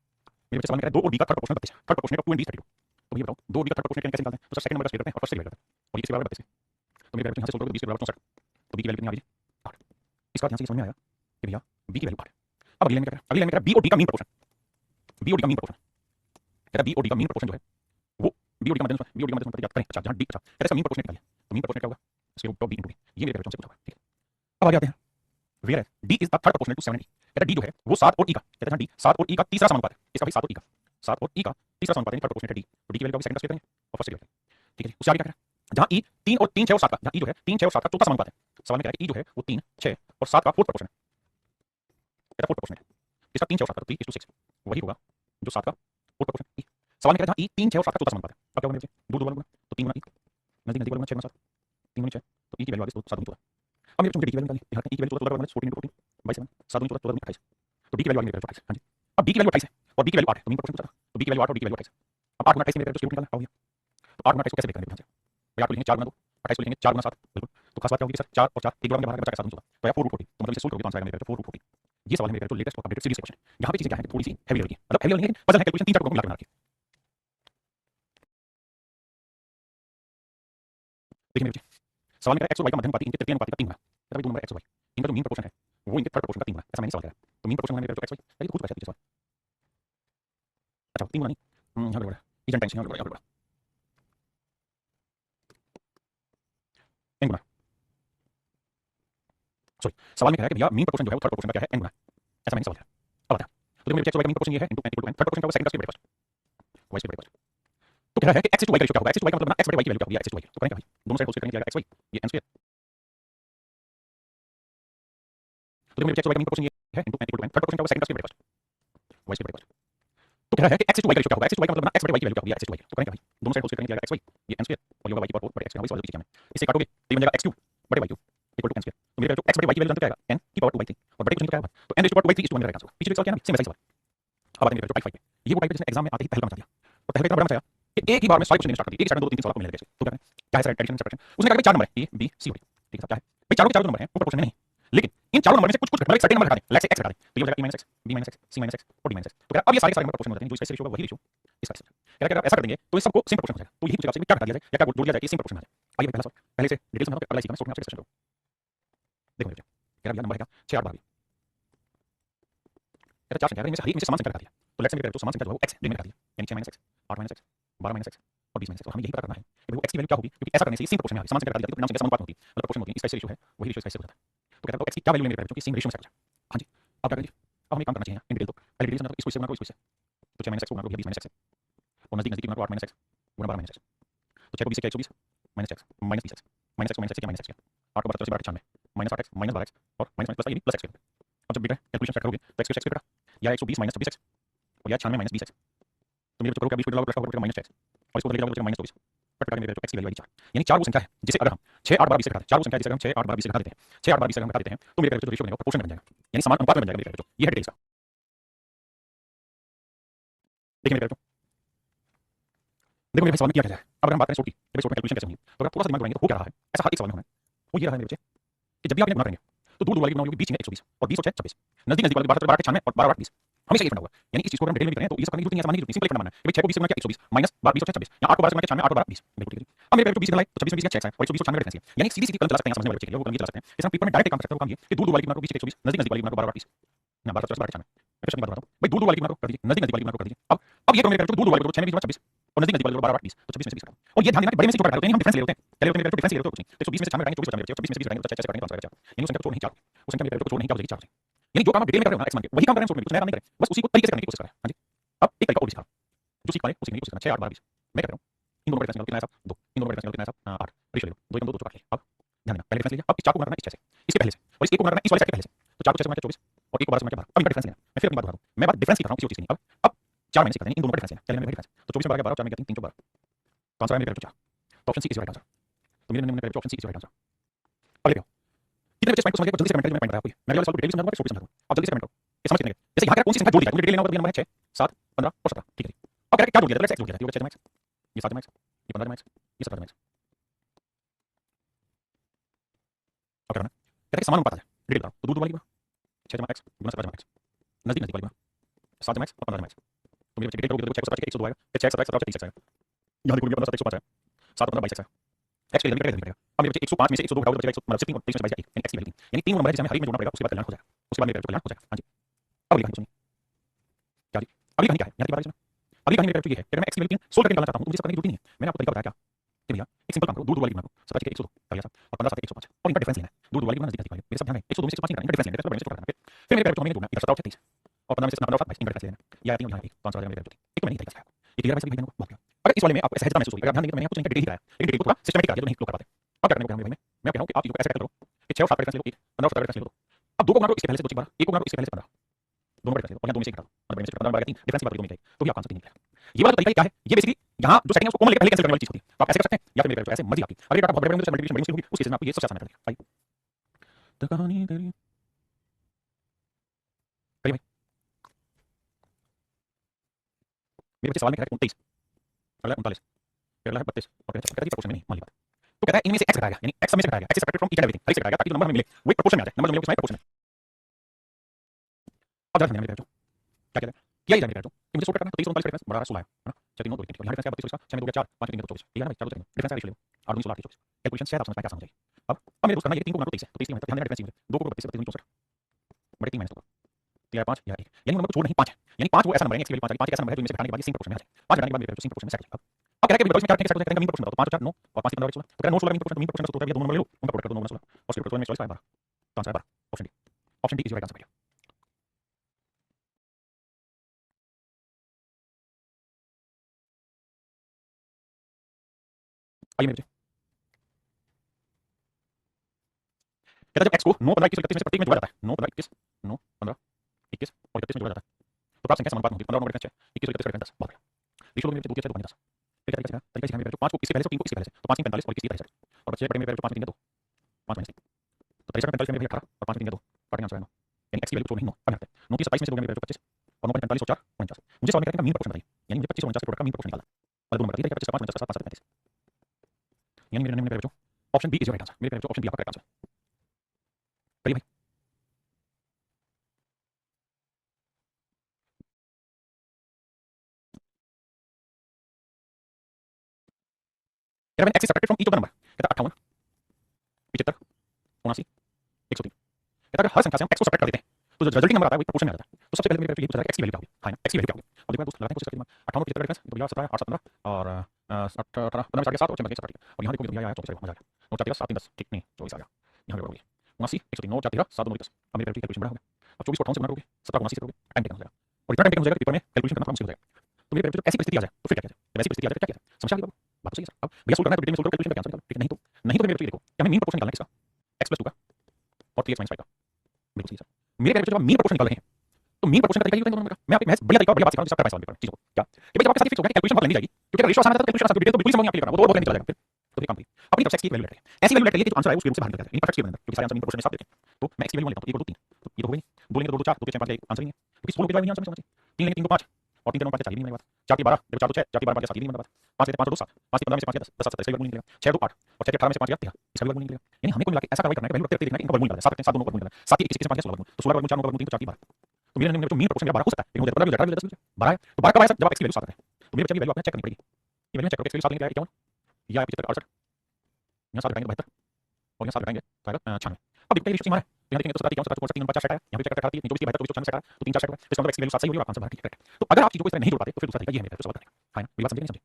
मेरे बच्चे सवाल में कह रहा है 2 और b का थर्ड प्रोपोर्शनल 32 है। Third proportional of 2 and b is 32। तो ये बताओ 2 और b का थर्ड प्रोपोर्शनल कैसे निकालते हैं। तो सर सेकंड नंबर का स्क्वायर करते हैं और फर्स्ट से डिवाइड करते हैं और ये इसके बराबर 32 है। तो मेरे बच्चे यहां से सोल्व करोगे 20 के बराबर 64 तो b की वैल्यू कितनी आ गई 8। इसका ध्यान से समझ में आया कि भैया b की वैल्यू 8 है। अब अगली लाइन में क्या करें अगली लाइन में कह रहा है b और d का मीन प्रोपोर्शन b और d का मीन प्रोपोर्शन कह रहा है b और d का मीन प्रोपोर्शन जो है वो b और d का मध्यम b और d का मध्यम याद करें। अच्छा जहां d अच्छा कह रहा है इसका मीन प्रोपोर्शन निकालिए तो मीन प्रोपोर्शन क्या होगा इसके root of b into d ये मेरे बच्चों से पूछा हुआ है ठीक है। अब आगे आते हैं where d is the third proportional to 7 and e। कहता है d जो है वो 7 और e का कहते हैं d 7 और e का तीसरा समानुपात है। इसका भाई 7 और e का 7 और e का तीसरा समानुपात है थर्ड प्रोपोर्शनल है d। तो d की वैल्यू का सेकंड का स्क्वायर करेंगे और फर्स्ट डिवाइड ठीक है जी। उससे आगे क्या करें जहां e 3 और 3 6 और 7 का जहां e जो है 3 6 और 7 का चौथा समानुपात है। सवाल में कह रहा है e जो है वो 3 6 और 7 का फोर्थ प्रोपोर्शन है। कहता फोर्थ प्रोपोर्शन है इसका 3 6 और 7 का 3:6 वही होगा जो 7 का फोर्थ प्रोपोर्शन e। सवाल में कह रहा है जहां e 3 6 और 7 का चौथा समानुपात है। अब क्या होगा मेरे बच्चे दूर दूर वाला तो 3 गुना e नजदीक नजदीक वाला 6 गुना 7 3 गुना 6 तो e की वैल्यू आ गई 7 गुना 14। अब मेरे बच्चों मुझे d की वैल्यू निकालनी है। e की वैल्यू 14 14 बाई 7 7 गुना 14 28 तो d की वैल्यू आ गई मेरे 28। हां जी अब d की वैल्यू 28 है और b की वैल्यू 8 तो मीन प्रोपोर्शन पूछा था तो b की वैल्यू 8 और d की वैल्यू 28 अब 8 गुना 28 से मेरे बच्चों निकालना हो गया। तो 8 गुना 28 को कैसे लिखेंगे ध्यान से भाई 8 को लिखेंगे 4 गुना 2 28 को लिखेंगे 4 गुना 7 बिल्कुल। तो खास बात क्या होगी सर 4 और 4 एक बार में बाहर बचा 7 तो या 4 रूट 40 तो मतलब इसे सोल्व करोगे तो आंसर आएगा मेरे 4 रूट 40। ये सवाल है मेरे जो लेटेस्ट और अपडेटेड सीरीज क्वेश्चन यहां पे चीजें क्या है थोड़ी सी हेवी लेवल की मतलब हेवी लेवल नहीं है पजल है कैलकुलेशन 3 4 को मिला के बना के। देखिए मेरे बच्चे सवाल में x और y का मध्यम इनके तृतीय अनुपात का 3 गुना है। दो नंबर x और y इनका जो मीन प्रोपोर्शन है वो इनके थर्ड प्रोपोर्शन का 3 गुना ऐसा मैंने सवाल किया तो मीन प्रोपोर्शन है मेरे जो x y ये खुद कैसे सवाल अच्छा 3 गुना नहीं यहां गड़बड़ है इजन टेंशन यहां गड़बड़ n गुना सॉरी सवाल में कह रहा है कि भैया मीन प्रोपोर्शन जो है वो थर्ड प्रोपोर्शन का क्या है n गुना ऐसा मैंने सवाल किया। अब आता है तो मेरे x और y का मीन प्रोपोर्शन ये है इनटू n थर्ड प्रोपोर्शन का सेकंड का स्क्वायर y स्क्वायर तो कह रहा है कि x to y का रेशियो क्या होगा x to y का मतलब ना x/y की वैल्यू क्या होगी x to y तो करेंगे भाई दोनों साइड होल स्क्वायर करेंगे x y ये n स्क्वायर तो मेरे x और y का मीन प्रोपोर्शन ये है इनटू n थर्ड प्रोपोर्शन का सेकंड का स्क्वायर y स्क्वायर तो कह रहा है कि x to y का रेशियो क्या होगा x to y का मतलब ना x/y की वैल्यू क्या होगी x to y तो करेंगे भाई दोनों साइड होल स्क्वायर करेंगे x y ये n स्क्वायर और ये होगा y की पावर 4 बटे x वही सवाल क्या है इसे काटोगे तो ये बन जाएगा x3 बटे y3 equal to n square तो मेरे जो x/y की वैल्यू जानते क्या आएगा n की पावर 2/3 और बटे कुछ नहीं क्या आएगा तो n रेशियो पावर 2/3 इस 2 में रहेगा आंसर पीछे सवाल क्या है ना सेम वैसा ही सवाल। अब आते हैं मेरे जो टाइप 5 पे ये वो टाइप जिसने एग्जाम में आते ही पहले बता दिया और पहले इतना बड़ा बताया कि एक ही बार में सारे क्वेश्चन स्टार्ट कर दिए एक ही में 2 3 सवाल को मिल गए तो क्या है क्या है सर एडिशन सब्ट्रैक्शन उसने कहा कि 4 नंबर है a b c और d ठीक है क्या है भाई चारों के चारों नंबर हैं कोई प्रोपोर्शन नहीं लेकिन इन चारों नंबर में से कुछ कुछ मतलब एक सर्टेन नंबर घटा दें लाइक से x घटा दें तो ये हो जाएगा e - x b - x c - x और d - x तो क्या अब ये सारे के सारे नंबर प्रोपोर्शन हो जाते हैं जो इसका रेशियो होगा वही रेशियो इसका क्या क्या ऐसा कर देंगे तो इस सबको सेम प्रोपोर्शन हो जाएगा तो यही पूछेगा आपसे क्या घटा दिया जाए या क्या जोड़ दिया जाए कि सेम प्रोपोर्शन आ जाए। आइए पहला सवाल पहले से डिटेल्स में अगला सीखा मैं सोचना आपसे डिस्कशन करो देखो बेटा क्या नंबर है क्या 6 8 12 ऐसा चार संख्या है इनमें से हर एक में से समान संख्या घटा दिया तो लेट्स से मेरे तो समान संख्या जो है वो x में घटा दिया यानी 6 - x 8 - x 12 - x और 20 - x और हमें यही पता करना है कि वो x की वैल्यू क्या होगी क्योंकि ऐसा करने से सेम प्रोपोर्शन में आ गई समान संख्या घटा दी तो परिणाम संख्या समानुपात होती है मतलब प्रोपोर्शन होती है इसका रेशियो है वही रेशियो इसका इससे होता है तो कहता है x की क्या वैल्यू है मेरे बच्चों की सेम रेशियो में सेट हां जी अब क्या करेंगे अब हमें काम करना चाहिए इन डिटेल तो पहले डिटेल से इसको इससे गुना करो इसको इससे तो 6 - x को गुना करो 20 - x और नजदीक नजदीक गुना करो 8 - x गुना 12 - x तो 6 को 20 से 120 - x -20x -x क्या -x क्या 8 को 72 से 98 -8x -12x और -+ ये प्लस x अब जब बेटा कैलकुलेशन स्टार्ट करोगे तो x को x बेटा या 120 - 26x और या 96 - 20x तो मेरे बच्चों करो क्या 20 को डालो प्लस का -x और इसको लेके जाओ -24 कट कट मेरे बच्चों x की वैल्यू आई 4 यानी 4 वो संख्या है जिसे अगर हम 6 8 12 20 से घटाते 4 वो संख्या जिसे हम 6 8 12 20 से घटा देते हैं 6 8 12 20 से हम घटा देते हैं तो मेरे बच्चों रेशियो बनेगा प्रोपोर्शन बन जाएगा यानी समान अनुपात में बन जाएगा मेरे बच्चों ये है डिटेल्स का। देखिए मेरे बच्चों देखो मेरे भाई सवाल में किया क्या जाए। अब अगर हम बात करें सोट की, तो सोट में कैलकुलेशन कैसे होंगी, तो अगर थोड़ा सा दिमाग लगाएंगे तो हो क्या रहा है, ऐसा हर एक सवाल में होना है। वो ये रहा है मेरे बच्चे कि जब भी आप इन्हें गुणा करेंगे तो दूर दूर वाली गुणा होगी 20 120 और 20 और 6 26, नजदीक नजदीक वाले 12 96 और 12 20 हमेशा ये फंडा हुआ है। यानी इस चीज को हम डिटेल में करें तो ये सब करने की जरूरत नहीं है, समझने की जरूरत नहीं, सिंपल फंडा मानना है कि भाई 6 को 20 से गुणा किया 120 माइनस 20 और 6 26 या 8 को 12 से गुणा किया 96 8 और 12 20 बिल्कुल ठीक है। अब मेरे पे 20 बनाए तो 26 में 20 का 6 है और 120 और 96 का डिफरेंस है। यानी सीधी सीधी कलम चला सकते हैं, समझने वाले बच्चे के लिए वो कलम ये चला सकते हैं। जैसे हम पेपर में डायरेक्ट काम कर सकते हैं, वो काम ये कि दूर दूर वाली गुणा को 20 120 नजदीक नजदीक वाली गुणा को 12 20 ना 12 50 12 96 मैं फिर से बात बताऊं भाई, दूर दूर वाली गुणा को कर दीजिए, नजदीक नजदीक वाली गुणा को कर दीजिए। अब ये करो मेरे पे दूर दूर वाली को 6 में 20 26 और नजदीक नजदीक वाली को 12 20 तो 26 में से 20 काटो। और ये ध्यान देना कि बड़े में से छोटा काटते हैं, हम डिफरेंस ले होते हैं, पहले होते हैं मेरे पे डिफरेंस ले होते हैं कुछ नहीं, तो 120 में से 96 काटेंगे 24 बचा, 26 में से 20 काटेंगे तो 6 करेंगे तो 5 यानी उस संख्या को छोड़ नहीं चाहोगे, उस संख्या मेरे पे छोड़ नहीं चाहोगे 4 यानी जो काम आप डिटेल में कर रहे हो ना एक्स मान के वही काम कर रहे हैं सोट में, कुछ नया काम नहीं करें, बस उसी को तरीके से करने की कोशिश करें। हां जी, अब एक तरीका और भी सिखा जो सीख पाए उसी की कोशिश करना। 6 8 12 20 मैं कर रहा हूं, इन दोनों का डिफरेंस कितना है साहब 2, इन दोनों का डिफरेंस कितना है साहब 8 रेशियो ले लो 2 1 2 2 काट लिया। अब ध्यान देना पहले डिफरेंस लीजिए, अब इस 4 को गुणा करना है इस 6 से, इसके पहले से और इस 1 को गुणा करना है इस वाले सेट के पहले से, तो 4 को 6 से गुणा किया 24 और 1 को 12 से गुणा किया 12। अब इनका डिफरेंस लेना मैं फिर अपनी बात दोहरा रहा हूं, मैं बात डिफरेंस की कर रहा हूं किसी चीज की नहीं। अब 4 माइनस करते हैं इन दोनों का डिफरेंस लेना, चलिए मैं डिफरेंस तो 24 में 12 4 में 3 3 4 तो आंसर है मेरे पे 4, तो option C is right answer. तो मेरे पे option C is right answer. अगले पे कितने बच्चे पॉइंट को समझ गए जल्दी से कमेंट करिए, मैं पॉइंट बताऊं आपको, मैं अगले सवाल को डिटेल से समझाऊंगा, सोच समझाऊंगा, आप जल्दी से कमेंट करो ये समझ कितने गए। जैसे यहां क्या कौन सी संख्या जोड़ दी जाए, मुझे डिटेल लेना होगा, तो नंबर है 6 7 15 और 17 ठीक है। अब क्या जोड़ दिया, लेट्स एक्स जोड़ दिया, ये 6 जमा x ये 7 जमा x ये 15 जमा x ये 17 जमा x। अब क्या करना है, कहते हैं समान अनुपात आ जाए, डिटेल बताओ तो दूर दूर वाली गुणा 6 जमा x गुणा 17 जमा x, नजदीक नजदीक वाली गुणा 7 जमा x और 15 जमा x। तो मेरे बच्चे डिटेल करोगे तो 6 17 102 आएगा, फिर 6 17 17 23 आएगा, यहां देखो 15 105 है 7 15 22 है x के लिए करेगा। अब मेरे बच्चे 105 में से 102 घटाओ तो बचेगा 100 मतलब 3 और 23 में 22 यानी x की वैल्यू यानी 3 नंबर है जिसे हमें हर एक में जोड़ना पड़ेगा, उसके बाद कल्याण हो जाएगा, उसके बाद मेरे कल्याण हो जाएगा। हां जी, अब अगली कहानी सुनिए क्या जी, अगली कहानी क्या है, यहां की बात सुनो। अगली कहानी मेरे पे ये है कि अगर मैं x की वैल्यू 3 सोल्व करके निकालना चाहता हूं तो मुझे सब करने की जरूरत नहीं है, मैंने आपको तरीका बताया क्या कि भैया एक सिंपल काम करो, दूर दूर वाली गुणा को 17 के 102 कर लिया साहब और 15 7 105 और इनका डिफरेंस लेना है, दूर दूर वाली गुणा नजदीक नजदीक वाली मेरे सब ध्यान है 102 में से 105 नहीं करना, इनका डिफरेंस लेना है, बड़े में से छोटा करना, फिर मेरे पे हमें जोड़ना इधर 17 और 36 और 15 में से 15 और 7 22 इनका डिफरेंस लेना है, या 3 और यहां 1 तो आंसर आ जाएगा मेरे पे 1 तो मैंने तरीका सिखाया, ये क्लियर है वैसे भाई बहनों को बहुत। अगर इस वाले में आपको सहजता महसूस होगी, अगर ध्यान देंगे तो मैंने आपको इनका डिटेल ही कराया, लेकिन डिटेल को थोड़ा सिस्टमैटिक कर दिया जो नहीं लोग कर पाते। अब क्या करने को कहा मैं कह रहा हूं कि आप चीजों को ऐसे करो कि 6 और 7 का डिफरेंस ले लो, 1 15 और 17 का डिफरेंस ले लो, अब 2 को गुणा करो इसके पहले से 2 से 12, 1 को गुणा करो इसके पहले से 15 दोनों का डिफरेंस ले लो और यहां 2 में से 1 घटा दो मतलब 15 12 3 डिफरेंस की बात करें तो भी आपका आंसर नहीं निकलेगा। ये वाला तरीका क्या है, ये बेसिकली यहां जो सेटिंग है उसको कॉमन लेके पहले कैंसिल करने वाली चीज होती है, तो आप ऐसे कर सकते हैं या फिर मेरे पे ऐसे मर्जी आपकी। अगर ये डाटा बहुत बड़े होंगे तो मल्टीप्लिकेशन बड़ी मुश्किल होगी, उस केस में आपको ये सबसे आसान कर देगा। आइए तो कहानी तेरी करिए भाई, मेरे बच्चे सवाल में कह रहा है 29 अगला 39 फिर अगला है 32 और फिर कहता है प्रोपोर्शन में नहीं मान ली बात, तो कहता है इनमें से x घटाएगा यानी x सब में से घटाएगा, x is separated from each and everything, हर एक से घटाएगा ताकि जो नंबर हमें मिले वो एक प्रोपोर्शन में आ जाए, नंबर जो मिले उसमें प्रोपोर्शन में। अब जरा ध्यान मेरे बच्चों क्या कहते हैं किया ही जाए मेरे बच्चों कि मुझे सोल्व करना है तो 30 और 39 का डिफरेंस बड़ा 16 है ना 6 3 9 2 1 यहाँ डिफरेंस है 32 का 6 में 2 4 5 में 3 24 ठीक है ना भाई, चार 2 डिफरेंस है रेशियो 8 2 16 24 कैलकुलेशन से आप समझ पाए क्या समझ आई। अब मेरे दोस्त करना ये 3 को गुणा 23 है तो 23 में ध्यान देना डिफरेंस चाहिए 2 को 32 32 64 बड़े 3 माइनस 2 तो 5 या 1 यानी नंबर को छोड़ नहीं 5 है, यानी 5 वो ऐसा नंबर है x की वैल्यू 5 है, 5 एक ऐसा नंबर है जो इनमें से घटाने के बाद ये सिंक प्रोपोर्शन में आ जाए, 5 घटाने के बाद मेरे सिंक प्रोपोर्शन में सेट अब कह रहा है कि 22 में 4 कैसे करेंगे मीन प्रोपोर्शन बताओ, तो 5 और 4 9 और 5 3 16 तो कह रहा है 9 16 मीन प्रोपोर्शन तो ये दोनों नंबर ले लो उनका प्रोडक्ट कर दो 9 16 और सिंक प्रोपोर्शन में 44 12 तो आंसर है 12 option D is right answer भैया। आइए मेरे कहता है जब x को 9 15 21 31 में से प्रत्येक में जोड़ा जाता है 9 15 21 9 15 21 और 31 में जोड़ा जाता है तो प्राप्त संख्या समानुपात होगी 15 और 9 21 और 31 का 10 बहुत बढ़िया रेशियो में 2 के 2 10 फिर क्या तरीका सिखाया मेरे 5 को इसके पहले से 3 को इसके पहले से तो 5 में 45 और 21 की और बच्चे बड़े में 5 में 3 2 5 में 3 तो 43 में 45 में 18 और 5 में 3 2 काटेंगे आंसर है 9 यानी x की वैल्यू को नहीं 9 पर है 9 की 27 में से 2 में 25 और 9 में 45 और 4 49 मुझे सवाल में कहते हैं मीन प्रोपोर्शन बताइए यानी मुझे 25 और 49 के प्रोडक्ट का मीन प्रोपोर्शन निकालना है मतलब दोनों बताइए 25 का 5 49 का 7 35 यानी मेरे नंबर बच्चों option B is right answer, मेरे ऑप्शन बी आपका करेक्ट आंसर करिए भाई। x is subtracted from each of the number कहता 58 75 79 103 कहता अगर हर संख्या से हम x को सब्ट्रैक्ट कर देते हैं तो जो रिजल्टिंग नंबर आता है वो प्रोपोर्शन में आ जाता है। तो सबसे पहले मेरे को ये पूछा जाएगा x की वैल्यू क्या होगी, हां x की वैल्यू क्या होगी। अब देखो दोस्त लगाते हैं कोशिश करते हैं 58 75 का डिफरेंस तो भैया 17 8 17 और 18 15 में 7 और 6 7 और यहां देखो भैया आया 24 मजा आ गया 9 4 7 3 10 ठीक नहीं 24 आ गया यहां पे होगी 79 103 9 4 13 7 2 10 अब मेरे कैलकुलेशन बड़ा हो गया। अब 24 को 58 से गुणा करोगे 17 को 79 से करोगे टाइम टेकन हो जाएगा और इतना टाइम टेकन हो जाएगा पेपर में कैलकुलेशन करना थोड़ा मुश्किल हो जाएगा। तो मेरे जब ऐसी परिस्थिति आ जाए तो फिर क्या किया जाए, जब ऐसी परिस्थिति आ जाए तो क्या किया जाए समझ आ गई बात तो सही है सर। अब भैया सोल्व करना है तो डिटेल में सोल्व करो कैलकुलेशन का आंसर निकालो ठीक है, नहीं तो मेरे देखो क्या हमें मीन प्रोपोर्शन निकालना है किसका x + 2 का और 3x - 5 का बिल्कुल सही सर। मेरे कहने जब मीन प्रोपोर्शन निकाल रहे हैं तो मीन प्रोपोर्शन का तरीका ये होता है मैं आपको महज बढ़िया तरीका बढ़िया बात सिखाऊंगा जिसका करवाई सवाल चीज को क्या कि जब आपके साथ फिक्स हो गया कैलकुलेशन बहुत लंबी जाएगी क्योंकि अगर रेशियो आसान आता है तो कैलकुलेशन आसान डिटेल तो बिल्कुल समझ नहीं आपके लिए करना वो तो बहुत लंबी चला जाएगा फिर तो काम करिए अपनी तरफ से x की वैल्यू लेट करिए ऐसी वैल्यू लेट करिए कि जो आंसर आए उसके रूप से बाहर निकल जाए इन परफेक्ट के अंदर क्योंकि सारे आंसर मीन प्रोपोर्शन में साफ देते हैं। तो मैं x की वैल्यू लेता हूं तो 1 2 3 तो ये तो हो गई 2 लेंगे तो 2 4 2 6 5 आंसर नहीं है क्योंकि 16 के जवाब नहीं आंसर समझ 3 लेंगे 3 को 5 और 3 3 9 5 4 नहीं बनेगा 4 की 12 देखो 4 तो 6 4 की 12 5 7 नहीं बनेगा 5 लेते 5 2 7, 5 15 में से 5 10, 10 7 इसका वर्गमूल निकलेगा, 6 2 8 और 6 18 में से 5 13 इसका वर्गमूल निकलेगा। यानी हमें कुल मिला के ऐसा कार्रवाई करना है कि वैल्यू रखते देखना है कि इनका वर्गमूल निकालना है, 7 दोनों का वर्गमूल निकालना है, 7 21 से 5 16 वर्गमूल, तो 16 वर्गमूल 4 वर्गमूल 3 तो 4 की 12। तो मेरे जो मीन प्रोपोर्शन 12 हो सकता है, लेकिन मुझे पता है 12 है, तो 12 कब आया सर, जब आप x की वैल्यू 7 है, तो मेरे बच्चे की वैल्यू आपने चेक करनी पड़ेगी। ये वैल्यू चेक करो, x की वैल्यू 7 लेके आया 51, या 75 68, यहाँ 7 लगाएंगे 72 और यहाँ 7 लगाएंगे तो आएगा 96। अब देखते हैं रेशियो सीमा है, तो यहाँ देखेंगे तो 17 51 3 49 60 है, यहाँ पे चेक करते हैं 24 72 24 96 तो 3 4 60 है, तो इसका मतलब x की वैल्यू 7 सही होगी और आंसर ठीक है। तो अगर आप चीजों को इस तरह नहीं जोड़ पाते तो फिर दूसरा तरीका ये है मेरे सवाल करने का, है ना, मेरी बात समझे नहीं समझे।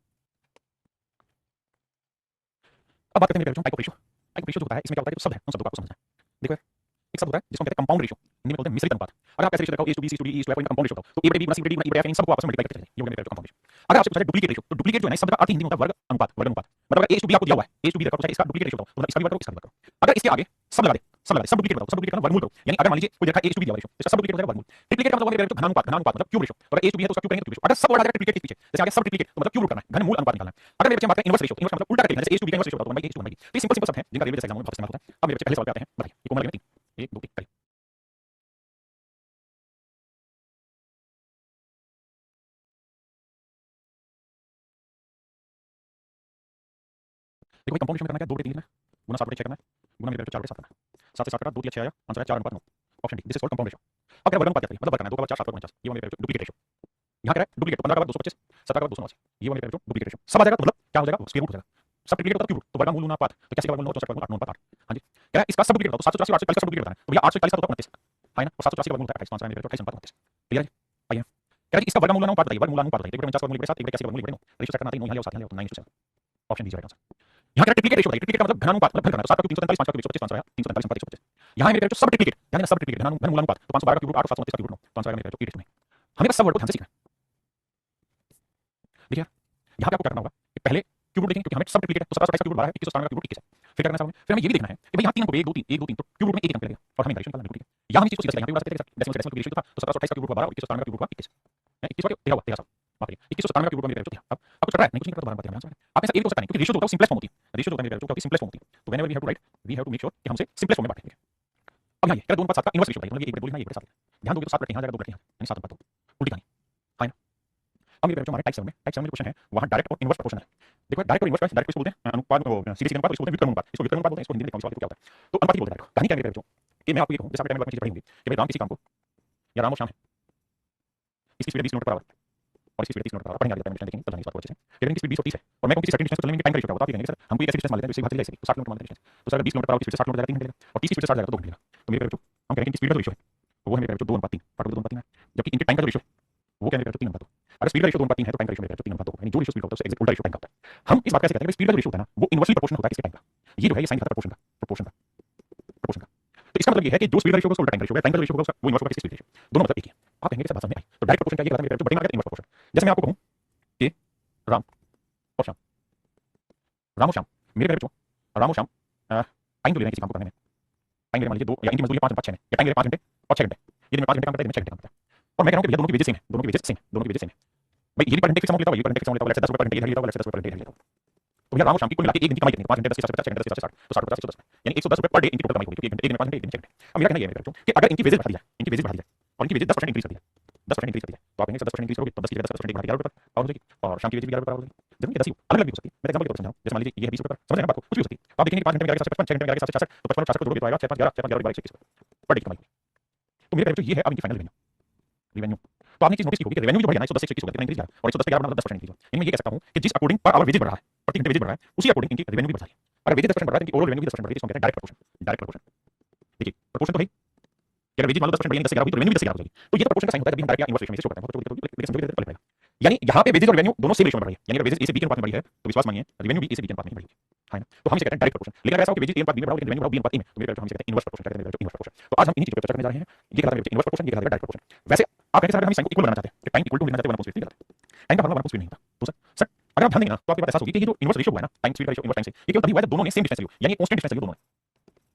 अब बात करते हैं मेरे type of ratio. Type of ratio जो होता है इसमें क्या होता है, जो शब्द है उन शब्दों को आपको समझना है। देखो एक शब्द होता है जिसको कहते हैं कंपाउंड रेशियो, हिंदी में बोलते हैं मिश्रित अनुपात। अगर आप कैसे रेशियो लगाओ a to b c to d e to f compound ratio होता है, तो a/b + c/d = e/f इन सबको आपस में मल्टीप्लाई करते चले, ये हो गया मेरा कंपाउंड रेशियो। अगर आपसे पूछा जाए डुप्लीकेट रेशियो, तो डुप्लीकेट जो है ना इस शब्द का अर्थ हिंदी में होता है वर्ग अनुपात, वर्ग अनुपात। मतलब अगर a to b आपको दिया हुआ है, a to b देखो तो इसका डुप्लीकेट रेशियो बताओ, तो मतलब इसका भी वर्ग करो, इसका भी वर्ग करो। अगर इसके आगे सब लगा दे, सब डुप्लीकेट बताओ, सब डुप्लीकेट का वर्गमूल करो। यानी अगर मान लीजिए कोई देखा a to b दिया हुआ रेशियो, तो इसका सब डुप्लीकेट हो जाएगा वर्गमूल। ट्रिप्लिकेट का मतलब होगा मेरा घनानुपात, घनानुपात मतलब क्यूब रेशियो। तो अगर a to b है तो उसका क्यूब करेंगे तो क्यूब रेशियो। अगर सब वर्ड आ जाएगा ट्रिप्लिकेट के पीछे, जैसे आगे सब ट्रिप्लिकेट तो मतलब क्यूब रूट करना है, घनमूल अनुपात निकालना है। अगर मेरे बच्चे बात करें इनवर्स रेशियो, इनवर्स मतलब उल्टा करके जैसे a to b का इनवर्स रेशियो बताओ, 1/a/1/b। तो ये सिंपल सिंपल सब है जिनका रेलवे जैसे एग्जाम में बहुत इस्तेमाल होता है। अब मेरे बच्चे पहले सवाल पे आते हैं, बताइए ये कोमल लगे 3 1 2 3 करिए। देखो भाई कंपाउंड रेशियो में करना क्या, 2/3 लिखना है, गुना 7/6 करना है, गुना मेरे 4/7 करना है। 7 से 7 कटा 2 3 6 आया, आंसर है 4:9। Option D, this is called compound ratio. अब क्या वर्ग अनुपात क्या है, मतलब वर्ग करना है, 2 का 4 7 का 49, ये वो मेरे डुप्लीकेट रेशियो। यहाँ क्या है डुप्लीकेट, 15 का 225, 17 का 289, ये वो मेरे डुप्लीकेट रेशियो। सब आ जाएगा तो मतलब क्या हो जाएगा, स्क्वायर रूट हो जाएगा। सब ट्रिप्लिकेट होता है क्यूब रूट, तो वर्ग मूल अनुपात, तो कैसे का वर्ग मूल 64 वर्ग 8 हां जी। क्या है इसका सब डुप्लीकेट बताओ, तो 784 840 का डुप्लीकेट बताना है, तो भैया 841 का तो 29 है ना, और 784 का वर्गमूल होता है 28, आंसर है मेरे 28 29। क्लियर है, आइए क्या है इसका वर्ग मूल अनुपात बताइए, वर्ग मूल अनुपात बताइए। देखो 49 का वर्गमूल 7, 1 का वर्गमूल 9, रेशियो चेक करना है 9 यहाँ ले आओ 7 यहाँ ले आओ, तो 9:7। Option D right answer. यहाँ क्या ट्रिप्लिकेट रेशियो बताइए, ट्रिप्लिकेट का मतलब घनानुपात, मतलब घन करना है, तो 7 का क्यूब 343 5 का क्यूब 125 आंसर आया 343 अनुपात 125। यहाँ है मेरे सब ट्रिप्लिकेट, यानी सब ट्रिप्लिकेट घनमूल अनुपात, तो 512 का क्यूब रूट 8 और 729 का क्यूब रूट 9, तो आंसर आएगा मेरे 8 में। हमें बस सब वर्ड को ध्यान से सीखना है। देखिए यहाँ पे आपको करना होगा कि पहले क्यूब रूट देखेंगे क्योंकि हमें सब ट्रिप्लिकेट है, तो 17 का क्यूब रूट 12 है, 21 का क्यूब रूट 21 है। फिर क्या करना है, फिर हमें ये भी देखना है कि भाई यहाँ 3 अंक 1 2 3 1 2 3, तो क्यूब रूट में 1 अंक लगेगा और हमें रेशियो निकालना है, ठीक है। यहाँ हम इस चीज को सीधा यहाँ पे बता सकते हैं, डेसिमल डेसिमल रेशियो था, तो 1728 का क्यूब रूट 12 और 21 का क्यूब रूट 21 है, 21 का क्या हुआ 1300, माफ करिए 2197 का क्यूब रूट मेरे रेशियो। अब कुछ कर रहा है नहीं, कुछ नहीं कर रहा, दोबारा बताते हैं आप ऐसा एक हो सकता है क्योंकि रेशियो जो होता है सिंपलेस्ट फॉर्म होती है, रेशियो जो होता है मेरे रेशियो की सिंपलेस्ट फॉर्म होती है, तो whenever we have to write we have to make sure कि हम उसे सिंपलेस्ट फॉर्म में बांटेंगे। अब यहाँ ये क्या 2:7 का इनवर्स रेशियो बताइए, मतलब ये 1/2 लिखना है, ये 1/7 ध्यान दोगे तो 7 यहाँ जाएगा 2 यहाँ, यानी 7/2 उल्टी कहानी है ना। अब मेरे बच्चों हमारे टाइप 7 में क्वेश्चन है वहां डायरेक्ट और इनवर्स प्रोपोर्शनल है। देखो डायरेक्ट और इनवर्स डायरेक्ट किसको बोलते हैं, अनुपात सीधे अनुपात, इसको बोलते हैं व्युत्क्रम अनुपात, इसको व्युत्क्रम अनुपात बोलते हैं, इसको हिंदी में लिखा क्या होता है, तो अनुपात ही बोलते हैं। कहानी क्या है मेरे बच्चों कि मैं आपको ये कहूं जैसे आपके टाइम में चीज पढ़ी होंगी कि भाई राम किसी काम को, या राम और श्याम है, इसकी स्पीड 20 किलोमीटर पर आवर और इसकी स्पीड 30 किलोमीटर पर आवर, पढ़ेंगे आगे टाइम में देखेंगे तब जानेंगे इस बात को अच्छे से। लेकिन इसकी स्पीड 20 और 30 है और मैं कहूं किसी सर्टेन डिस्टेंस पर चलने में टाइम का रेशियो क्या होता है, आप ये कहेंगे सर हमको एक ऐसी डिस्टेंस मान लेते हैं तो इसे भाग चले, तो 60 किलोमीटर मान लेते हैं डिस्टेंस, तो सर 20 किलोमीटर पर आवर की स्पीड से 60 किलोमीटर जाएगा 3 घंटे लगेगा, और 30 की स्पीड से 60 जाएगा तो 2 घंटे लगेगा। तो मेरे बच्चों हम कहेंगे कि स्पीड का रेशियो है तो वो है मेरे बच्चों 2:3, पार्ट 2:3 है, जबकि इनके टाइम का रेशियो वो क्या है मेरे बच्चों 3:2। अगर स्पीड का रेशियो 2:3 है तो टाइम का रेशियो मेरे बच्चों 3:2, यानी जो रेशियो स्पीड होता है उससे एग्जैक्ट उल्टा रेशियो टाइम का होता है। हम इस बात कैसे कहते हैं कि स्पीड का रेशियो होता है ना वो इनवर्सली प्रोपोर्शनल होता है किसके टाइम का, ये जो है ये साइन खाता है प्रोपोर्शन का, प्रोपोर्शन का, प्रोपोर्शन का। तो इसका मतलब ये है कि जो स्पीड का रेशियो होगा उसका उल्टा टाइम का रेशियो होगा, टाइम का रेशियो होगा वो इनवर्स होगा किसकी स्पीड रेशियो, दोनों मतलब एक ही है। आप कहेंगे कि बात समझ में आई, तो डायरेक्ट प्रोपोर्शन का ये कहता है मेरे बच्चों बढ़ेगा इनवर्स प्रोपोर्शन। जैसे मैं आपको कहूं कि राम और श्याम, राम और श्याम मेरे बच्चों राम और श्याम टाइम तो ले रहे हैं किसी काम को करने में, टाइम ले मान लीजिए 2 या इनकी मजदूरी 5 5 6 में, या टाइम ले 5 घंटे और 6 घंटे, ये दिन में 5 घंटे काम करता है, दिन में 6 घंटे काम करता है। और मैं कह रहा हूं कि भैया दोनों की वेजेस सेम है, दोनों की वेजेस सेम है, दोनों की वेजेस सेम है। भाई ये पर घंटे फिक्स अमाउंट लेता है, ये पर घंटे फिक्स अमाउंट लेता है, लेट्स से 10 रुपए पर घंटे ये लेता है, लेट्स से 10 रुपए पर घंटे लेता है। तो भैया राम और श्याम की कुल मिला के एक दिन की कमाई कितनी, 5 घंटे 10 के 60 घंटे 10 60 तो 60 50 110, यानी 110 रुपए पर डे इनकी टोटल कमाई होगी, क्योंकि एक दिन में 5 घंटे एक दिन में 6 घंटे। अब मेरा कहना ये है मेरे बच्चों कि अगर इनकी वेजेस बढ़ा दी जाए, इनकी वेजेस बढ़ा दी जाए और इनकी वेजेस 10% इंक्रीज कर दी जाए, 10% इंक्रीज कर दी जाए, तो आप कहेंगे 10% इंक्रीज करोगे तो 10 की जगह 10% बढ़ा दी 11 रुपए पर हो जाएगी, और शाम की वेजेस भी 11 रुपए पर हो जाएगी। जरूर 10 ही अलग अलग भी हो सकती है, मैं एग्जांपल के तौर पर समझाऊं, जैसे मान लीजिए ये है 20 रुपए पर, समझ रहे हैं बात को, कुछ भी हो सकती है। तो आप देखेंगे 5 घंटे में जाएगा 55, 6 घंटे में जाएगा 66, तो 55 और 66 को जोड़ोगे तो आएगा 6 5 11 6 5 11 21 पर डे की कमाई होगी। तो मेरे बच्चों ये है अब इनकी फाइनल रेवेन्यू, रेवेन्यू। तो आपने चीज नोटिस की होगी कि रेवेन्यू जो बढ़ जाना 110 से 120 होगा, कितना इंक्रीज और 110 पे 11 मतलब 10% इंक्रीज होगा। यानी मैं ये कह सकता हूं कि जिस अकॉर्डिंग पर आवर वेजेस बढ़ रहा है, प्रति घंटे वेजेस बढ़ रहा है, उसी अकॉर्डिंग इनकी रेवेन्यू भी बढ़ रही है। अगर वेजेस 10% बढ़ रहा है तो इनकी ओवरऑल रेवेन्यू भी 10% बढ़ रही है, इसको कहते हैं डायरेक्ट प्रोपोर्शन, डायरेक्ट प्रोपोर्शन। देखिए प्रोपोर्शन तो है कि अगर वेजेस मान लो 10% बढ़ेंगे 10 से 11 हुई तो रेवेन्यू भी 10 से 11 हो जाएगी, तो ये तो प्रोपोर्शन का साइन होता है जब हम डायरेक्ट या इनवर्स रेशियो में से शो करते हैं, बहुत लेकिन समझोगे तो पता लगेगा। यानी यहाँ पे वेजेस और रेवेन्यू दोनों सेम रेशियो में बढ़ रही है, यानी अगर वेजेस ए से बी के अनुपात में बढ़ी है तो विश्वास मानिए रेवेन्यू भी ए से बी के अनुपात में बढ़ेगी, है ना। तो हम इसे कहते हैं डायरेक्ट प्रोपोर्शन। लेकिन अगर ऐसा हो कि वेजेस ए अनुपात बी में बढ़ा लेकिन रेवेन्यू बढ़ा बी अनुपात ए में, तो मेरे हम इसे कहते हैं इनवर्स प्रोपोर्शन, कहते हैं इनवर्स प्रोपोर्शन। तो आज हम इन्हीं चीजों पर चर्चा करने जा रहे हैं, ये कहलाता है इनवर्स प्रोपोर्शन, ये कहलाता है डायरेक्ट प्रोपोर्शन। वैसे आप कहेंगे सर अगर हम साइन को इक्वल बनाना चाहते हैं कि टाइम इक्वल टू लेना चाहते हैं 1/2 स्पीड, टाइम का फॉर्मूला 1/2 स्पीड नहीं होता। तो सर अगर आप ध्यान देंगे ना तो आपको बात एहसास होगी कि ये जो इनवर्स रेशियो हुआ है ना टाइम स्पीड का रेशियो इनवर्स टाइम से, ये केवल तभी हुआ है जब दोनों ने सेम डिस्टेंस ली हो, यानी कांस्टेंट डिस्टेंस ली हो, दोनों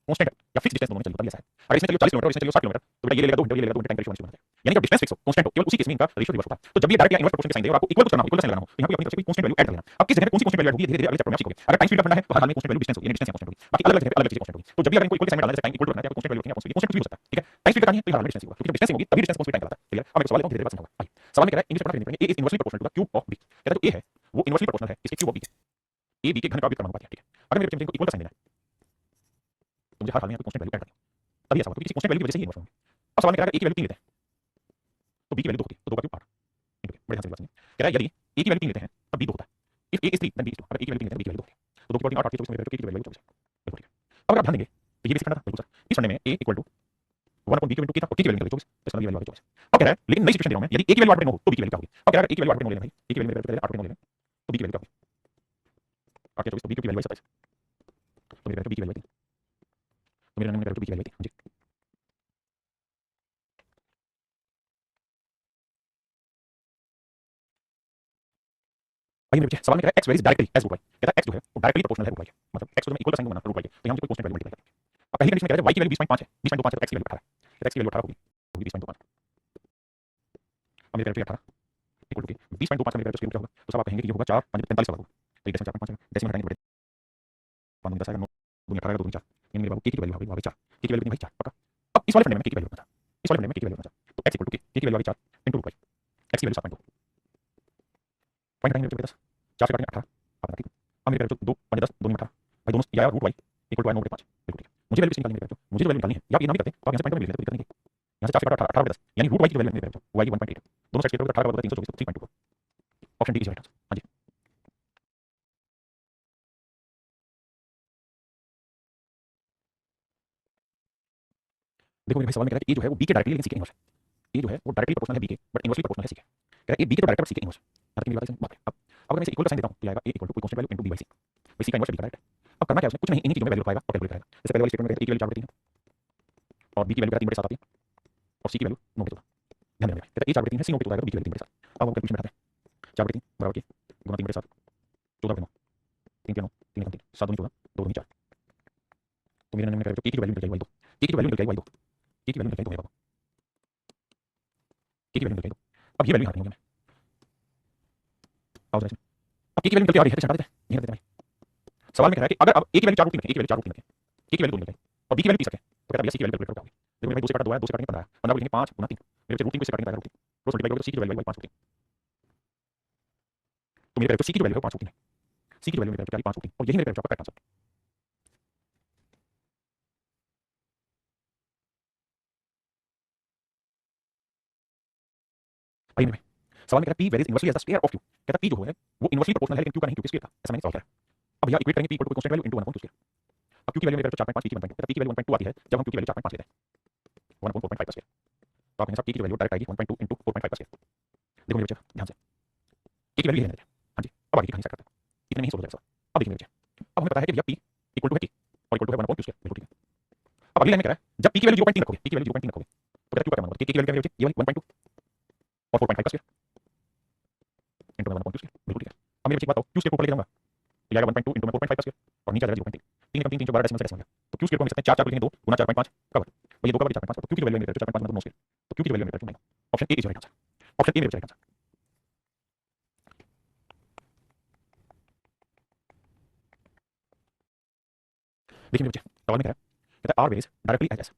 कांस्टेंट या फिक्स डिस्टेंस दोनों ने चली, तभी ऐसा है। अगर इसमें चलिए 40 किलोमीटर और इसमें चलिए 60 किलोमीटर, तो बेटा ये ले लेगा 2 घंटे, ये ले लेगा 2 घंटे, टाइम का रेशियो 1 बनता है। यानी जब डिस्टेंस फिक्स हो, कांस्टेंट हो, केवल उसी केस में इनका रेशियो रिवर्स होता है। तो जब ये डायरेक्ट या इनवर्स प्रोपोर्शन के साइन दे और आपको इक्वल कुछ करना हो, इक्वल साइन लगाना हो, तो यहां पे अपनी तरफ से कोई कांस्टेंट वैल्यू ऐड कर लेना। अब किस जगह पे कौन सी कांस्टेंट वैल्यू होगी, धीरे-धीरे अगले चैप्टर में आप सीखोगे। अगर टाइम स्पीड का पढ़ना है तो हर हाल में कांस्टेंट वैल्यू डिस्टेंस होगी, यानी डिस्टेंस या कांस्टेंट होगी। बाकी अलग-अलग जगह पे अलग चीज कांस्टेंट होगी। तो जब भी अगर इनको इक्वल साइन में डालना है, जैसे टाइम इक्वल टू रखना है, तो कांस्टेंट वैल्यू रखेंगे, कांस्टेंट वैल्यू कुछ भी हो सकता है, ठीक है। टाइम स्पीड का कहानी है तो हर हाल में डिस्टेंस होगा, क्योंकि डिस्टेंस होगी तभी डिस्टेंस कांस्टेंट टाइम कहलाता है, ठीक है। अब एक सवाल है, धीरे-धीरे बात समझाऊंगा। सवाल में कह रहा है इंग्लिश पढ़ना, ये इस inversely proportional to the cube of b, कहता है जो a है वो इनवर्स इनवर्सली प्रोपोर्शनल है इसके क्यूब ऑफ बी के, ए बी के घन का व्युत्क्रमानुपाती है, ठीक है। अगर मेरे बच्चे इनको इक्वल का साइन देना है तो मुझे हर हाल में कोई कांस्टेंट वैल्यू ऐड करनी है, तभी ऐसा होगा, क्योंकि किसी कांस्टेंट वैल्यू की वजह से ही इन्वर्स होंगे। अब सवाल में कह रहा है ए की वैल्यू 3 लेते हैं तो बी की वैल्यू 2 होती है, तो 2 का क्यूब 8 इनटू के, बड़े ध्यान से बात सुनिए। कह रहा है यदि ए की वैल्यू 3 लेते हैं तब बी 2 होता है, if A is 3 then B is 2, अगर ए की वैल्यू 3 लेते हैं तो बी की वैल्यू 2 होती है, तो 2 की पावर 3 8 8 24 में के की वैल्यू 24 है, बिल्कुल ठीक है। अब अगर आप ध्यान देंगे तो ये बेसिक फंडा था, बिल्कुल सर, इस फंडे में a equal to 1 upon b cube into k था और k की वैल्यू निकली 24, तो इसका वैल्यू आ गई 24। अब कह रहा है लेकिन नई सिचुएशन दे रहा हूं मैं, यदि a की वैल्यू 8/9 हो तो b की वैल्यू क्या होगी। अब कह रहा है a की वैल्यू 8/9 लेना भाई, a की वैल्यू मेरे 8/9 लेना तो b की वैल्यू क्या होगी, 8 24 तो b की वैल्यू 27, तो मेरे b की वैल्यू 3, तो मेरे b की वैल्यू 3 जी। आइए मेरे बच्चे सवाल में कह रहा है x varies directly as root y, कहता है x जो है वो डायरेक्टली प्रोपोर्शनल है रूट y के, मतलब x को जब मैं इक्वल का साइन दूंगा ना रूट y के तो यहां मुझे कोई कांस्टेंट वैल्यू मल्टीप्लाई करनी है। अब पहली कंडीशन कह रहा है y की वैल्यू 20.5 है, 20.25 है तो x की वैल्यू 18 है, तो x की वैल्यू 18 होगी 20.25। अब मेरे 18 इक्वल टू 20.25 का मेरे स्क्वायर क्या होगा, तो सब आप कहेंगे कि ये होगा 4 5 45 होगा, तो 1 4.5 है डेसिमल हटाएंगे बड़े 5 10 आएगा 9 2 18 2 4, यानी मेरे बाबू k की वैल्यू आ गई 4, k की वैल्यू कितनी भाई 4 पक्का। अब इस वाले फंडे में k की वैल्यू पता, इस वाले फंडे में k की वैल्यू पता, तो x इक्वल टू k की वैल्यू आ गई 4 इनटू रूट y, x की वैल्यू 7.2 पॉइंट हटाएंगे मेरे पास 4 से काटेंगे 18 अपना ठीक। अब मेरे पास 2 5 10 2 में 18 भाई दोनों ये आया रूट y इक्वल टू 9 बटे 5, बिल्कुल ठीक है। मुझे वैल्यू निकालनी है, मुझे जो वैल्यू निकालनी है या आप ये ना भी करते तो आप यहां से पॉइंट में ले लेते, कोई दिक्कत नहीं है। यहां से 4 से काटा 18 बटे 10 यानी रूट y की वैल्यू मेरे पास y की 1.8, दोनों साइड के 18 बटे 324 तो 3.2, option D is right answer. हां जी देखो मेरे भाई सवाल में कह रहा है कि ए जो है वो बी के डायरेक्टली लेकिन सी के इनवर्स है, ए जो है वो डायरेक्टली प्रोपोर्शनल है बी के बट इनवर्सली प्रोपोर्शनल है सी के, कह रहा है ए बी के तो डायरेक्ट सी के इनवर्स, यहां तक मेरी बात है बात है। अब अगर मैं इसे इक्वल का साइन देता हूं तो आएगा ए इक्वल टू कोई constant value into B by C, भाई सी का इनवर्स बी का डायरेक्ट। अब करना क्या है उसने, कुछ नहीं इन्हीं चीजों में वैल्यू लगाएगा और कैलकुलेट करेगा। जैसे पहले वाली स्टेटमेंट में कहते हैं ए की वैल्यू 4/3 है और बी की वैल्यू 3/7 आती है और सी की वैल्यू 9/14, ध्यान देना कहता है ए 4/3 है सी 9/14 आएगा तो बी की वैल्यू 3/7। अब हम कैलकुलेशन बैठाते हैं 4/3 बराबर के गुणा 3/7 14/9 3 के 9 3 3 7 2 14 2 2 4, तो मेरे नंबर में ए की वैल्यू निकल जाएगी y2, ए की वैल्यू निकल जाएगी y2, ए की वैल्यू निकल जाएगी 2 ए की वैल्यू निकल जाएगी 2। अब ये वैल्यू हटानी होगी मैं, आओ जरा इसमें। अब के की वैल्यू निकल के आ रही है तो हटा देते हैं, नहीं हटा देते भाई। सवाल में कह रहा है कि अगर अब ए की वैल्यू 4/3 रखें, ए की वैल्यू 4/3 रखें, के की वैल्यू 2 निकल जाए और बी की वैल्यू 30 रखें, तो कहता है भैया सी की वैल्यू कैलकुलेट करो क्या होगी। देखो भाई 2 से काटा 2 है, 2 से काटेंगे 15 है, 15 को लिखेंगे 5 गुना 3, मेरे बच्चे रूट 3 को इससे काटेंगे तो आएगा रूट 3 क्रॉस मल्टीप्लाई करोगे तो सी की वैल्यू 5/3, तो मेरे सी की वैल्यू 5/3 है, सी की वैल्यू मेरे 5/3 और यही मेरे आपका करेक्ट आंसर। भाई मेरे सवाल में कह रहा है p varies inversely as the square of q, कहता है p जो है वो इनवर्सली प्रोपोर्शनल है लेकिन q का नहीं, क्योंकि स्क्वायर था, ऐसा मैंने सॉल्व करा। अब भैया इक्वेट करेंगे p equal to constant value into 1 upon q square. अब q की वैल्यू मेरे 4.5 p की 1.2, कहता है p की वैल्यू 1.2 आती है जब हम q की वैल्यू 4.5 लेते हैं 1 अपॉन 4.5 का स्क्वायर, तो आप यहां से p की वैल्यू डायरेक्ट आएगी 1.2 इनटू 4.5 का स्क्वायर। देखो मेरे बच्चे ध्यान से k की वैल्यू है मेरे, हां जी अब आगे की कहानी स्टार्ट करते हैं, इतने में ही सोल्व हो जाएगा सवाल। अब देखिए मेरे बच्चे अब हमें पता है कि भैया p इक्वल टू है k और इक्वल टू है 1 अपॉन q स्क्वायर, बिल्कुल ठीक है। अब अगली लाइन में कह रहा है जब p की वैल्यू 0.3 रखोगे, p की वैल्यू 0.3 रखोगे तो कहता है q का क्या मान होगा, k की वैल्यू क्या है ये वाली 1.2 और 4.5 का square into 1 upon q square, बिल्कुल ठीक है। अब मेरे बच्चे एक बात बताओ q स्क्वायर को ऊपर लेके जाऊंगा तो ये आएगा 1.2 इनटू 4.5 का स्क्वायर और नीचे आ जाएगा 0.3, 3 कम 3 3 12 डेसिमल से कैसे हो गया, तो q स्क्वायर को हम लिख सकते हैं 4 4 को लिखेंगे 2 गुना 4.5 कवर, भाई ये 2 का बराबर 4.5 तो q की वैल्यू मेरे 4.5 गुना 2 स्क्वायर, तो q की वैल्यू मेरे 9, option A is right answer, option ए मेरे राइट आंसर। देखिए मेरे बच्चे सवाल में कह रहा है कहता है r varies directly as S,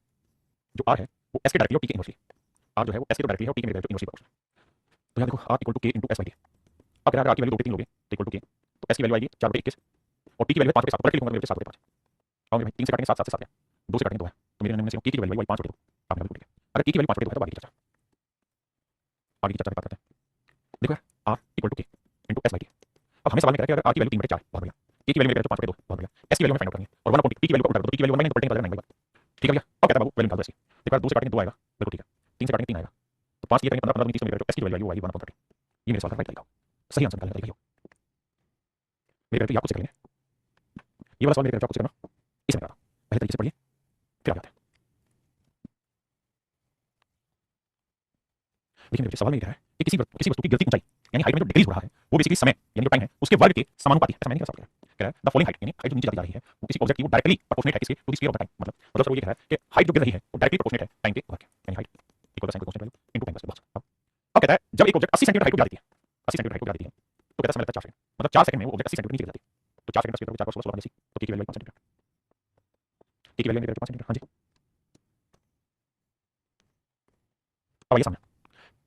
जो r है वो s के डायरेक्टली और t के इनवर्सली, r जो है वो s के डायरेक्टली है और t के मेरे इनवर्सली प्रोपोर्शनल। तो यहाँ देखो r equal to k into s by t, अब कह रहा है r की वैल्यू 2/3 लोगे तो इक्वल टू k, तो s की वैल्यू आएगी 4/21 और t की वैल्यू 5/7, डायरेक्टली लिखूंगा मेरे 7/5। आओ मेरे भाई 3 से काटेंगे 7 7 से 7 है 2 से काटेंगे 2 है, तो मेरे नंबर में से k की वैल्यू आई 5/2, आपने बिल्कुल ठीक है। अगर k की वैल्यू 5/2 है तो आगे की चर्चा, आगे की चर्चा की बात करते हैं। देखो यार r equal to k into s by t, अब हमें सवाल में कह रहा है कि अगर r की वैल्यू 3/4 बहुत बढ़िया, k की वैल्यू मेरे 5/2 बहुत बढ़िया, s की वैल्यू हमें फाइंड आउट करनी है और 1 अपॉन t की वैल्यू को उल्टा कर दो, तो t की वैल्यू 1 पलटेंगे तो आ जाएगा 9/2, ठीक है भैया। अब कहता है बाबू वैल्यू निकाल दो ऐसी, देखो यार 2 से काटेंगे 2 आएगा, बिल्कुल ठीक है, 3 से काटेंगे 3 आएगा, तो 5 की करेंगे 15 15 30 में मेरे s की वैल्यू आएगी 1 अपॉन 30, ये मेरे सवाल का राइट तरीका, सही आंसर निकालने का तरीका मेरे तो आपको करेंगे, ये वाला सवाल मेरे आपको करना इसमें करा पहले तरीके से पढ़िए फिर आगे आते हैं। देखिए मेरे सवाल में कह रहा है कि किसी वस्तु की गिरती ऊंचाई यानी हाइट में जो डिक्रीज हो रहा है वो बेसिकली समय यानी जो टाइम है उसके वर्ग के समानुपाती है, ऐसा मैंने सवाल कह रहा है द फॉलोइंग हाइट यानी हाइट जो नीचे जाती जा रही है वो किसी ऑब्जेक्ट की वो डायरेक्टली प्रोपोर्शनेट है किसके to the square of the time, मतलब सर वो ये कह रहा है कि हाइट जो गिर रही है वो डायरेक्टली प्रोपोर्शनेट है टाइम के वर्ग के, यानी height equal to sign constant value into time का स्क्वायर। अब कहता है जब एक ऑब्जेक्ट 80 सेंटीमीटर हाइट को गिरा देती है 80 सेंटीमीटर हाइट को गिरा देती है तो कहता है समय लगता है 4 सेकंड, मतलब 4 सेकंड में वो ऑब्जेक्ट 80 सेंटीमीटर नीचे गिर जाती है, तो 4 सेकंड का स्क्वायर 4 16 16 तो k की वैल्यू 5 सेंटीमीटर, k की वैल्यू मेरे 5 सेंटीमीटर। हां जी अब आइए सामने,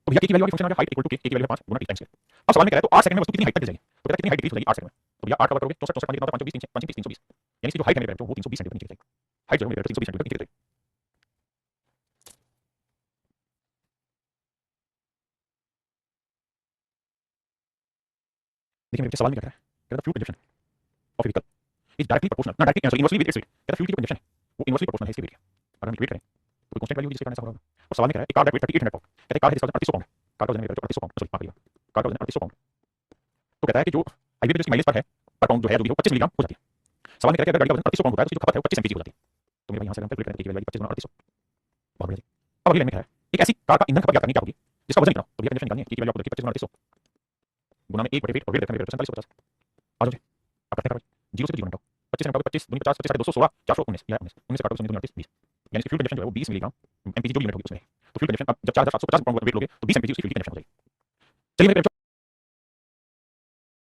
तो भैया k की वैल्यू की फंक्शन आ गया हाइट इक्वल टू k की वैल्यू 5 गुना t टाइम्स स्क्वायर। अब सवाल में कह रहा है तो 8 सेकंड में वस्तु कितनी हाइट तक गिर जाएगी, तो कहता है कितनी हाइट डिक्रीज हो जाएगी 8 सेकंड में। तो भैया 8 कवर करोगे 64 65 9 5 20 25 320, यानी इसकी जो हाइट है मेरे बच्चों वो 320 सेंटीमीटर नीचे गिर जाएगी। हाइट जो है मेरे बच्चों 320 सेंटीमीटर नीचे गिर जाएगी। देखिए मेरे बच्चे सवाल में क्या कह रहा है, कहता है fluid consumption of vehicle is directly proportional ना directly inversely with its weight. कहता है फ्लूइड की जो कंजप्शन है वो इनवर्सली प्रोपोर्शनल है इसके वेट के। अगर हम इक्वेट करें तो कांस्टेंट वैल्यू जिसके कारण ऐसा होगा। और सवाल में कह रहा है एक कार दैट वेट 3800 पाउंड, कहता है कार है जिसका वजन 3800 पाउंड है। कार का वजन मेरे बच्चों 3800 पाउंड, सॉरी माफ करिएगा, कार का वजन 3800 पाउंड। तो कहता है कि जो हाईवे पे जिसकी माइलेज पर है पर पाउंड जो है जो भी हो 25 मिलीग्राम हो जाती है। सवाल में कह रहा है कि अगर गाड़ी का वजन 3800 पाउंड होता है तो उसकी जो खपत है वो 25 एमपीजी हो जाती है। तो मेरे भाई यहां से हम कैलकुलेट करें कि वैल्यू 25 गुना 3800 बहुत बढ़िया जी। अब अगली लाइन में क्या है, एक ऐसी कार का ईंधन खपत ज्ञात करनी क्या होगी जिसका वजन कितना। तो भैया कंडीशन निकालनी है कि वैल्यू आपको देखिए 25 गुना 3800 गुना में 1 बटे वेट और वेट देखा मेरे 4550। आ जाओ जी आप करते हैं 0 से 0 घंटा 25 घंटा 25 दूनी 50 25 216 419 या 19 19 से काटो 19 20 यानी कि फ्यूल कंजप्शन जो है वो 20 मिलीग्राम एमपीजी जो यूनिट होगी उसमें। तो फ्यूल कंजप्शन अब जब 4850 पाउंड वेट लोगे तो 20 एमपीजी उसकी फ्यूल की कंजप्शन हो जाएगी। चलिए मेरे